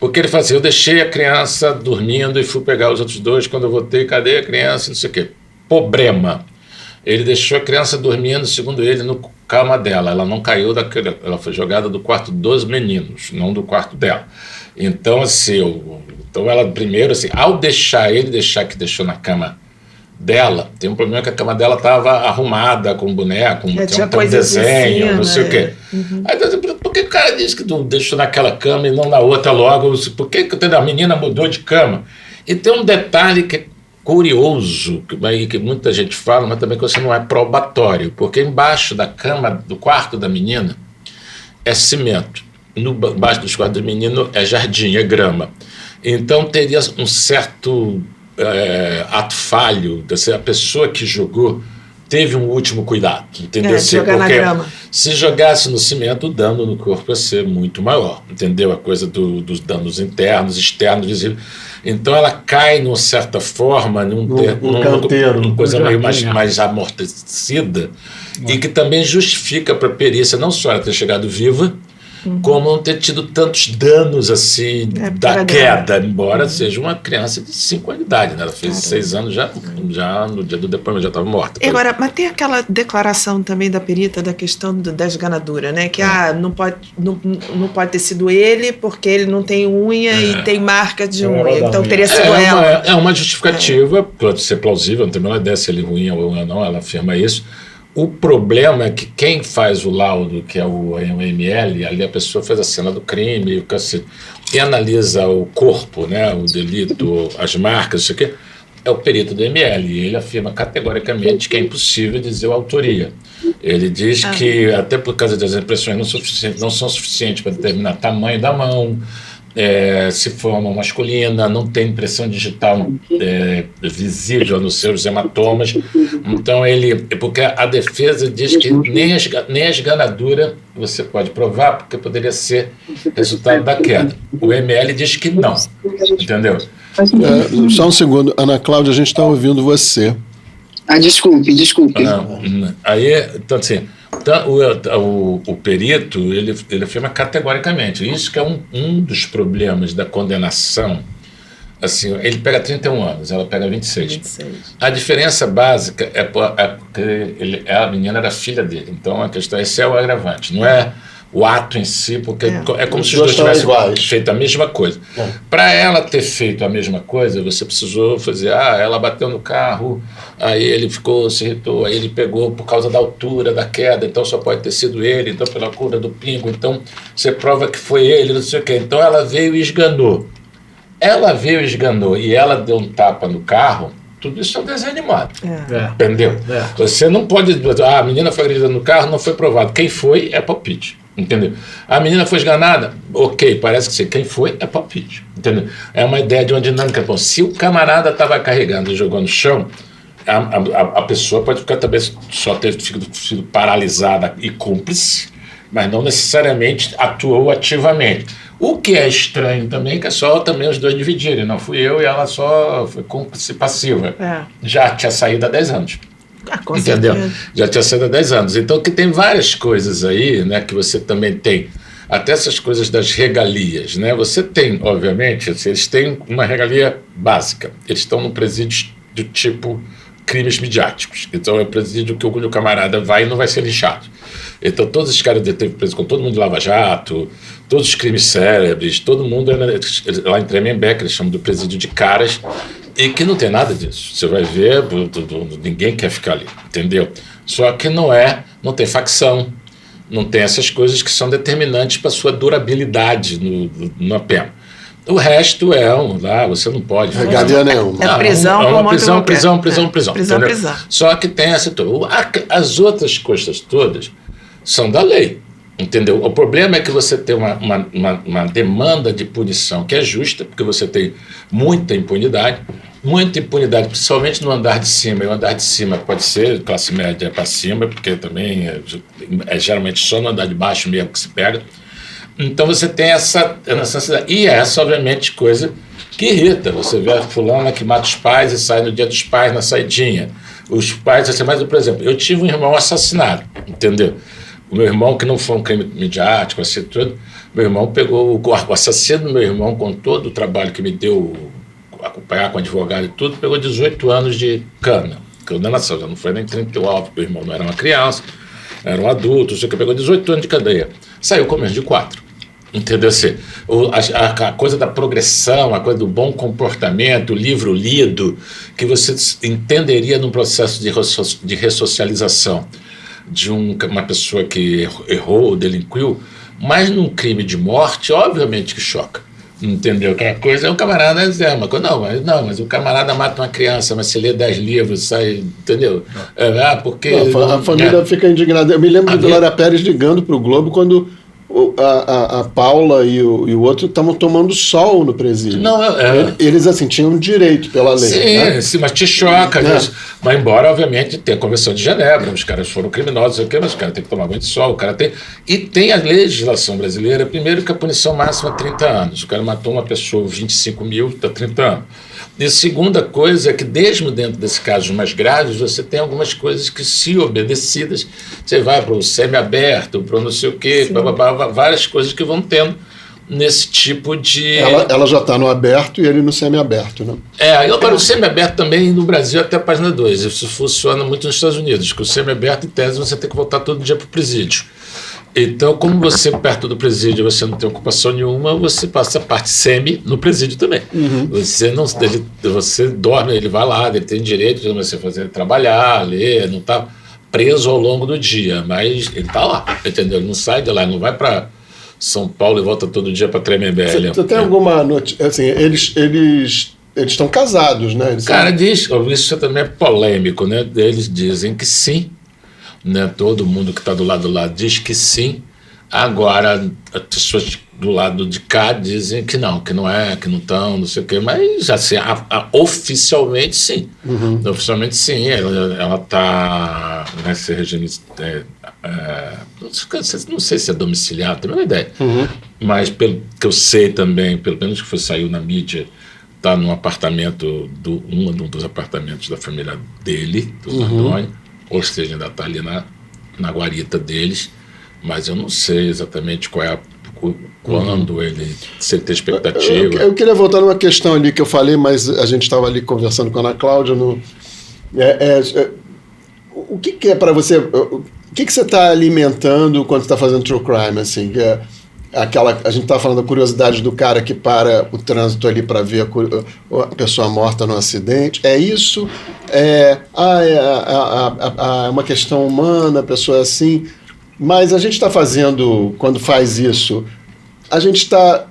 Porque ele fala assim, eu deixei a criança dormindo e fui pegar os outros dois, quando eu voltei, cadê a criança, não sei o quê. Problema. Ele deixou a criança dormindo, segundo ele, no cama dela. Ela não caiu daquele... Ela foi jogada do quarto dos meninos, não do quarto dela. Então, assim, então ela primeiro, assim, ao deixar que deixou na cama dela, tem um problema que a cama dela estava arrumada com boneco, tinha um desenho, cima, não sei o quê. Aí, por que o cara disse que não deixou naquela cama e não na outra logo? Por que a menina mudou de cama? E tem um detalhe que é curioso, que muita gente fala, mas também que você não é probatório, porque embaixo da cama, do quarto da menina, é cimento. Embaixo dos quartos do menino é jardim, é grama. Então teria um certo... ato falho, a pessoa que jogou teve um último cuidado, entendeu? Porque se jogasse no cimento, o dano no corpo ia ser muito maior, entendeu? A coisa dos danos internos, externos, visíveis. Então ela cai, numa certa forma, num canteiro, uma coisa meio mais amortecida, e que também justifica para a perícia não só ela ter chegado viva, como não ter tido tantos danos assim da queda, embora seja uma criança de 5 anos de idade, né? Ela fez 6 anos já no dia do depoimento já estava morta. Agora, mas tem aquela declaração também da perita da questão da esganadura, né? Que não pode ter sido ele porque ele não tem unha e tem marca de unha, então teria sido ela. É uma justificativa, pode ser plausível, não tem a menor ideia se ele unha ou não, ela afirma isso. O problema é que quem faz o laudo, que é o ML, ali a pessoa fez a cena do crime, e analisa o corpo, né, o delito, as marcas, isso aqui, é o perito do ML. E ele afirma categoricamente que é impossível dizer a autoria. Ele diz que, até por causa das impressões não são suficientes para determinar tamanho da mão, se for uma mão masculina, não tem impressão digital visível nos seus hematomas. Então porque a defesa diz que nem a esganadura você pode provar, porque poderia ser resultado da queda. O ML diz que não, entendeu? Só um segundo, Ana Cláudia, a gente está ouvindo você. Desculpe. Aí, então assim, o perito, ele afirma categoricamente. Isso que é um dos problemas da condenação. Assim, ele pega 31 anos, ela pega 26. A diferença básica é porque a menina era filha dele. Então, a questão, esse é o agravante. Não é o ato em si, porque é como se os dois tivessem feito a mesma coisa. Para ela ter feito a mesma coisa, você precisou fazer, ela bateu no carro, aí ele se irritou, aí ele pegou por causa da altura da queda, então só pode ter sido ele, então pela cura do pingo, então você prova que foi ele, não sei o quê. Então ela veio e esganou. E ela deu um tapa no carro. Tudo isso é um desenho animado. Entendeu? Você não pode dizer, a menina foi agredida no carro, não foi provado. Quem foi é palpite. Entendeu? A menina foi esganada? Ok, parece que sim. Quem foi é palpite. Entendeu? É uma ideia de uma dinâmica. Bom, se o camarada estava carregando e jogou no chão, a pessoa pode ficar também só ter sido paralisada e cúmplice, mas não necessariamente atuou ativamente. O que é estranho também, que é só também os dois dividirem. Não fui eu e ela só foi cúmplice passiva. Já tinha saído há 10 anos. Entendeu? Já tinha saído há 10 anos. Então, que tem várias coisas aí, né, que você também tem. Até essas coisas das regalias, né? Você tem, obviamente, eles têm uma regalia básica. Eles estão num presídio do tipo crimes midiáticos. Então, é um presídio que o camarada vai e não vai ser lixado. Então, todos os caras detêm preso com todo mundo de Lava Jato, todos os crimes célebres, todo mundo lá em Tremembé, eles chamam do presídio de caras, e que não tem nada disso. Você vai ver, ninguém quer ficar ali, entendeu? Só que não tem facção, não tem essas coisas que são determinantes para a sua durabilidade na pena. O resto você não pode. Regalia nenhuma. É prisão, é uma prisão. Só que tem essa. As outras coisas todas são da lei. Entendeu? O problema é que você tem uma demanda de punição que é justa, porque você tem muita impunidade, principalmente no andar de cima. E o andar de cima pode ser classe média para cima, porque também é geralmente só no andar de baixo mesmo que se pega. Então você tem essa necessidade. E essa, obviamente, coisa que irrita. Você vê a fulana que mata os pais e sai no dia dos pais na saidinha. Os pais, assim, mas, por exemplo, eu tive um irmão assassinado, entendeu? O meu irmão, que não foi um crime midiático, assim, tudo, meu irmão pegou o assassino do meu irmão, com todo o trabalho que me deu, acompanhar com advogado e tudo, pegou 18 anos de cana. Condenação, já não foi nem 39, meu irmão não era uma criança, era um adulto, que pegou 18 anos de cadeia. Saiu com menos de 4. Entendeu? Assim, a coisa da progressão, a coisa do bom comportamento, o livro lido, que você entenderia num processo de ressocialização de uma pessoa que errou, delinquiu, mas num crime de morte, obviamente que choca. Entendeu? Que a coisa é o camarada dizer, mas o camarada mata uma criança, mas se lê 10 livros, sai, entendeu? Porque... Não, a família fica indignada. Eu me lembro de Glória Pérez ligando para o Globo quando a Paula e o outro estavam tomando sol no presídio. Eles, assim, tinham direito pela lei. Sim, né? sim, mas te choca. Mas embora, obviamente, tenha a Convenção de Genebra, os caras foram criminosos, mas os caras têm que tomar banho de sol, E tem a legislação brasileira, primeiro que a punição máxima é 30 anos. O cara matou uma pessoa, 25 mil, está 30 anos. E a segunda coisa é que, mesmo dentro desses casos mais graves, você tem algumas coisas que, se obedecidas, você vai para o semi-aberto, para o não sei o quê, várias coisas que vão tendo nesse tipo de... Ela já está no aberto e ele no semi-aberto, né? Agora o semi-aberto também no Brasil até a página 2. Isso funciona muito nos Estados Unidos, que o semi-aberto, em tese, você tem que voltar todo dia para o presídio. Então, como você, perto do presídio, você não tem ocupação nenhuma, você passa a parte semi no presídio também. Uhum. Você dorme, ele vai lá, ele tem direito de você fazer trabalhar, ler, não está preso ao longo do dia, mas ele está lá, entendeu? Ele não sai de lá, não vai para São Paulo e volta todo dia para Tremembé. Você tem alguma notícia? Assim, eles estão casados, né? Isso também é polêmico, né? Eles dizem que sim. Né, todo mundo que está do lado diz que sim. Agora, as pessoas do lado de cá dizem que não é, que não estão, não sei o quê. Mas, assim, oficialmente, sim. Uhum. Oficialmente, sim. Ela está nesse regime... não sei se é domiciliado, tenho uma ideia. Uhum. Mas, pelo que eu sei também, pelo menos que saiu na mídia, está num apartamento, um dos apartamentos da família dele, do Nardoni. Ou seja, ainda está ali na guarita deles, mas eu não sei exatamente quando se ele tem expectativa. Eu queria voltar numa questão ali que eu falei, mas a gente estava ali conversando com a Ana Cláudia. O que é para você? O que você está alimentando quando está fazendo true crime? Assim, a gente está falando da curiosidade do cara que para o trânsito ali para ver a pessoa morta no acidente. É isso? É uma questão humana, a pessoa é assim. Mas a gente está fazendo, quando faz isso, isso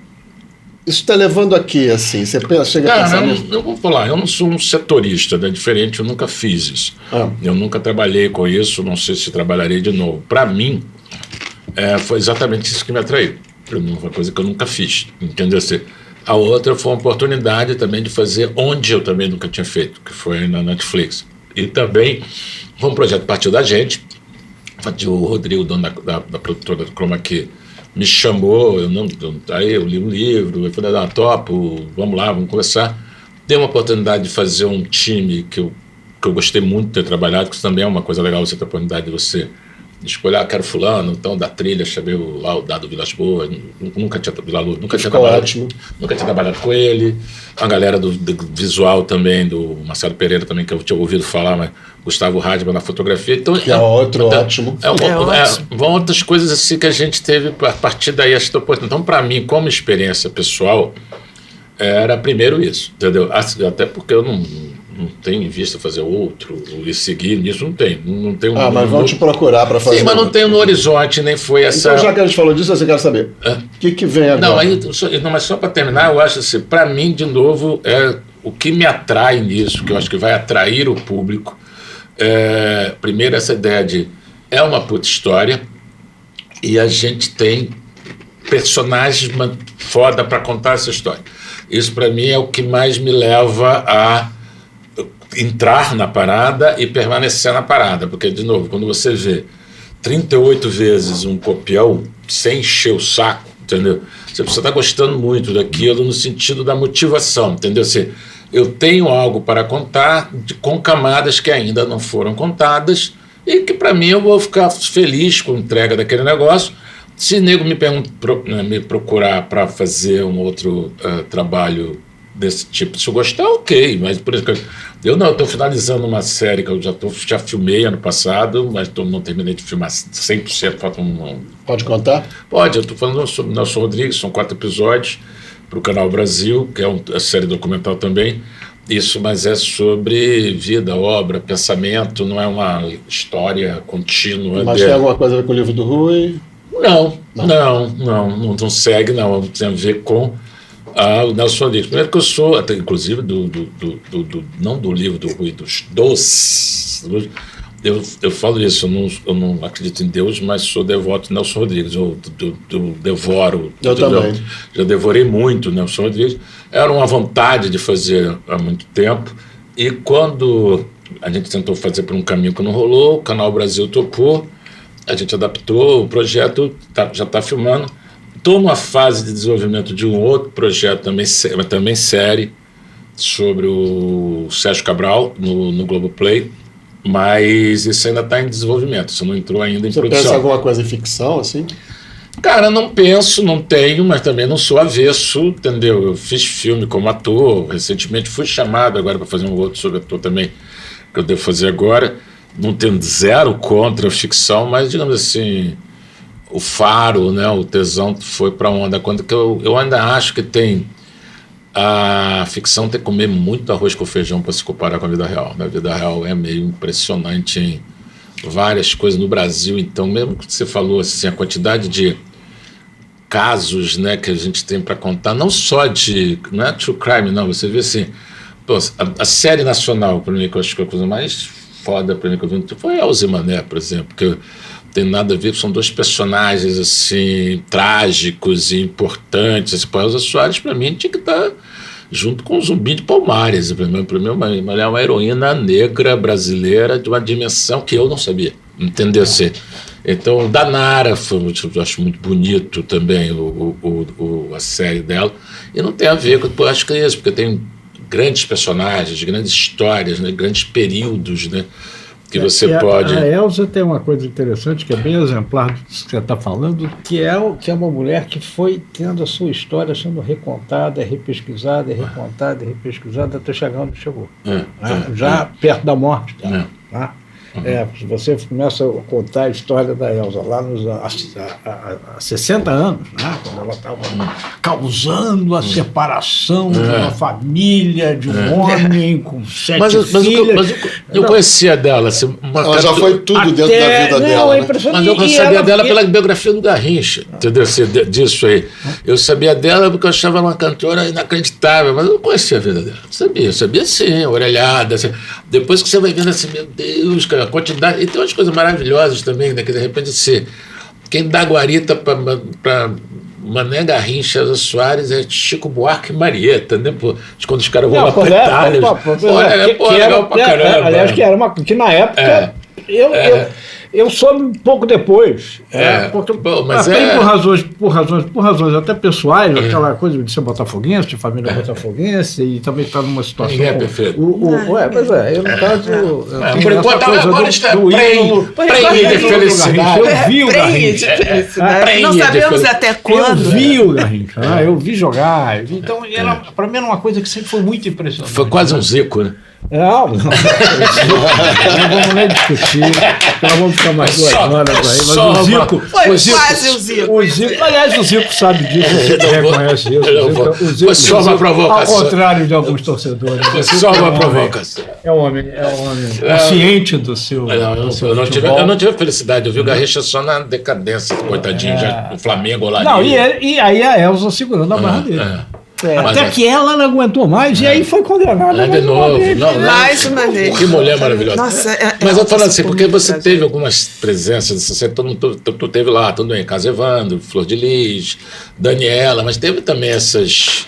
está levando a quê, assim? Você chega a pensar nisso? Eu vou falar, eu não sou um setorista, né? Diferente, eu nunca fiz isso. Eu nunca trabalhei com isso, não sei se trabalharei de novo. Para mim, foi exatamente isso que me atraiu. Uma coisa que eu nunca fiz, entendeu? A outra foi uma oportunidade também de fazer onde eu também nunca tinha feito, que foi na Netflix. E também foi um projeto que partiu da gente. O Rodrigo, dono da produtora do Chroma Key, me chamou, aí eu li um livro, eu falei, topo, vamos lá, vamos conversar. Dei uma oportunidade de fazer um time que eu gostei muito de ter trabalhado, que isso também é uma coisa legal, você ter a oportunidade de você escolher, quero fulano, então da trilha, chamei lá o Dado Vilas Boas, nunca tinha trabalhado com ele, a galera do visual também, do Marcelo Pereira também, que eu tinha ouvido falar, mas Gustavo Radman na fotografia. Então, que é outro ótimo. Vão outras coisas assim que a gente teve a partir daí, esta oportunidade. Então, para mim, como experiência pessoal, era primeiro isso, entendeu? Até porque eu não tenho em vista fazer outro e seguir nisso, não tenho. Mas vão te procurar para fazer. Sim, mas não tenho no horizonte, nem foi essa... Então, já que a gente falou disso, você quer saber o que vem agora? Não, mas só para terminar, eu acho assim, para mim, de novo, o que me atrai nisso, que eu acho que vai atrair o público, primeiro essa ideia de uma puta história, e a gente tem personagens foda para contar essa história. Isso, para mim, é o que mais me leva a entrar na parada e permanecer na parada. Porque, de novo, quando você vê 38 vezes um copião sem encher o saco, entendeu? Você precisa estar gostando muito daquilo no sentido da motivação, entendeu? Eu tenho algo para contar com camadas que ainda não foram contadas e que, para mim, eu vou ficar feliz com a entrega daquele negócio. Se nego me procurar para fazer um outro trabalho desse tipo, se eu gostar, ok. Mas, por exemplo, eu estou finalizando uma série que eu já filmei ano passado, mas não terminei de filmar 100%. Pode contar? Pode, eu estou falando sobre Nelson Rodrigues, são 4 episódios para o Canal Brasil, que é uma série documental também. Isso, mas é sobre vida, obra, pensamento, não é uma história contínua. Mas tem alguma coisa a ver com o livro do Rui? Não segue, não. Tem a ver com o Nelson Rodrigues. Primeiro que eu sou, até inclusive, não do livro do Rui, eu falo isso, eu não acredito em Deus, mas sou devoto de Nelson Rodrigues. Eu devoro. Eu também. Já devorei muito Nelson Rodrigues. Era uma vontade de fazer há muito tempo. E quando a gente tentou fazer por um caminho que não rolou, o Canal Brasil topou. A gente adaptou, o projeto já está filmando. Estou numa fase de desenvolvimento de um outro projeto, também série, sobre o Sérgio Cabral, no Globoplay, mas isso ainda está em desenvolvimento, isso não entrou ainda em produção. Você pensa alguma coisa em ficção, assim? Cara, não penso, não tenho, mas também não sou avesso, entendeu? Eu fiz filme como ator, recentemente fui chamado agora para fazer um outro sobre ator também, que eu devo fazer agora. Não tendo zero contra a ficção, mas, digamos assim, o faro, né, o tesão foi para onda. Quando que eu ainda acho que a ficção tem que comer muito arroz com feijão para se comparar com a vida real. A vida real é meio impressionante em várias coisas no Brasil. Então, mesmo que você falou assim, a quantidade de casos, né, que a gente tem para contar, não é true crime, não. Você vê assim, a série nacional, para mim, que eu acho que é a coisa mais foda para mim que eu vi foi Elza e Mané, por exemplo, que tem nada a ver, são 2 personagens assim trágicos e importantes. Assim, Elza Soares, para mim, tinha que estar junto com o Zumbi de Palmares. Para mim, é uma heroína negra brasileira de uma dimensão que eu não sabia, entendeu? Então, Danara, eu acho muito bonito também a série dela, e não tem a ver com, acho que é isso, porque tem grandes personagens, grandes histórias, né, grandes períodos, né, que você pode... A Elza tem uma coisa interessante, que é bem exemplar do que você está falando, que é uma mulher que foi tendo a sua história sendo recontada, repesquisada, recontada, repesquisada, até chegar onde chegou. Já perto da morte dela. Tá? Se você começa a contar a história da Elza lá há 60 anos, né, quando ela estava causando a separação de uma família, de um homem com 7 filhas. Mas eu conhecia dela. Assim, ela já foi tudo dentro da vida dela. É, né? Mas eu sabia dela pela biografia do Garrincha, entendeu? Disso aí. Eu sabia dela porque eu achava ela uma cantora inacreditável, mas eu não conhecia a vida dela. Eu sabia sim, orelhada. Assim. Depois que você vai vendo assim, meu Deus, cara, a quantidade. E tem umas coisas maravilhosas também, né? Que de repente quem dá guarita para Mané Garrincha, Elza Soares é Chico Buarque e Marieta, né? Quando os caras vão lá para Itália. Legal pra caramba. Aliás, que na época eu soube um pouco depois. Por razões até pessoais, aquela coisa de ser botafoguense, de família botafoguense, e também está numa situação. Ninguém é perfeito. Eu no caso. Por enquanto, agora está prenhe de felicidade. Eu vi o Garrincha. Não sabemos até quando. Eu vi o Garrincha. Eu vi jogar. Então, para mim era uma coisa que sempre foi muito impressionante. Foi quase um Zico, né? Não vamos nem discutir, nós vamos ficar mais 2 horas aí, mas o Zico... Foi quase o Zico. Aliás, o Zico sabe disso, você reconhece isso. O Zico, foi só uma provocação. Ao contrário de alguns torcedores. Foi só uma provocação. É um homem consciente do seu... Eu não tive a felicidade, eu vi o Garrincha só na decadência, coitadinho, já no Flamengo lá. Não, e aí a Elza segurando a barra dele. Até que ela não aguentou mais e aí foi condenada. De novo. Mais uma vez. Que mulher maravilhosa. Nossa, Mas eu falo assim, porque você bonita, teve algumas presenças, você tu teve lá, tudo bem, Casa Evandro, Flor de Lis, Daniela, mas teve também essas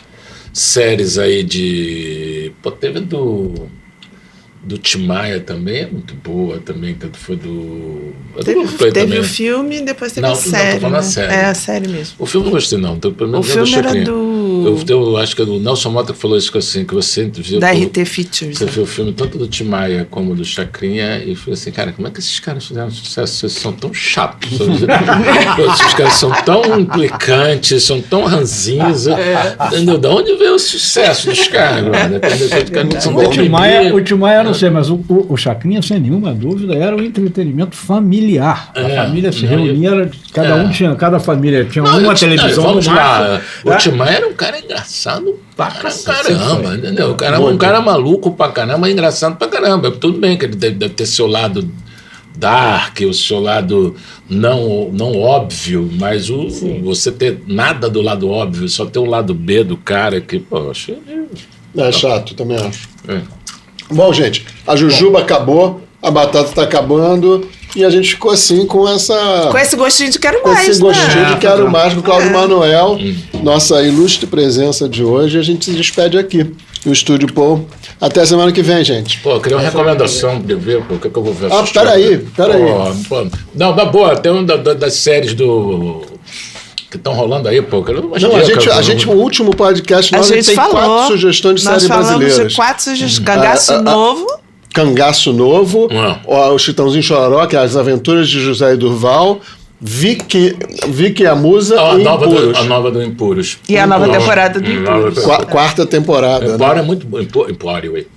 séries aí de... Pô, teve do Tim Maia também, é muito boa também, que foi do... Teve o filme e depois teve a série. Não, tô falando a série. É a série mesmo. O filme eu não gostei, não. O filme era do... Eu acho que o Nelson Mota que falou isso assim, que você viu... Da RT Features. Você viu o filme tanto do Tim Maia como do Chacrinha e falou assim, cara, como é que esses caras fizeram sucesso? Eles são tão chatos. Esses caras são tão implicantes, são tão ranzinhos. Entendeu? De onde veio o sucesso dos caras? O Tim Maia, não sei, mas o Chacrinha, sem nenhuma dúvida, era um entretenimento familiar. A família se reunia, cada família tinha uma televisão. Vamos lá, o Tim Maia era um cara engraçado pra caramba, entendeu? O cara, um cara maluco pra caramba, engraçado pra caramba. Tudo bem que ele deve ter seu lado dark, o seu lado não óbvio, mas você ter nada do lado óbvio, só ter o lado B do cara que, poxa... É chato, também acho. Bom, gente, a Jujuba acabou, a batata está acabando e a gente ficou assim com esse gostinho de quero mais. Com esse gostinho de quero mais com o Cláudio Manuel, nossa ilustre presença de hoje. A gente se despede aqui no Estúdio Paul. Até a semana que vem, gente. Pô, eu queria uma recomendação de ver, o que eu vou ver? Peraí. Não, na boa, tem uma das séries que estão rolando aí, pô. A gente, no último podcast, nós tem 4 sugestões de séries brasileiras. Nós falamos de 4 sugestões. Cangaço Novo. O Chitãozinho Chororó, que é As Aventuras de José e Durval. Vicky e a Musa e Impuros. A nova do Impuros. E a nova temporada do Impuros. Quarta temporada. Empório é muito bom. Empório,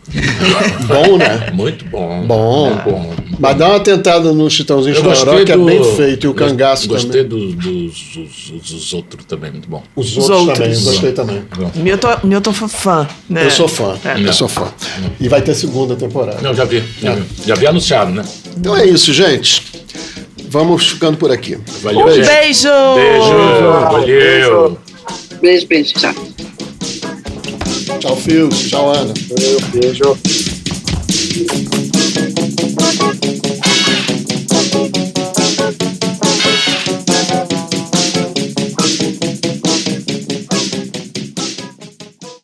bom, né? Muito bom. Bom. Mas dá uma tentada no Chitãozinho Chororó, que é bem feito. E o Cangaço também. Gostei dos outros também, muito bom. Os outros também, gostei também. Milton fã, né? Eu sou fã. E vai ter segunda temporada. Não, já vi. Já vi anunciado, né? Então é isso, gente. Vamos ficando por aqui. Valeu, gente. Beijo! Valeu! Beijo, tchau. Tchau, Fios. Tchau, Ana. Beijo.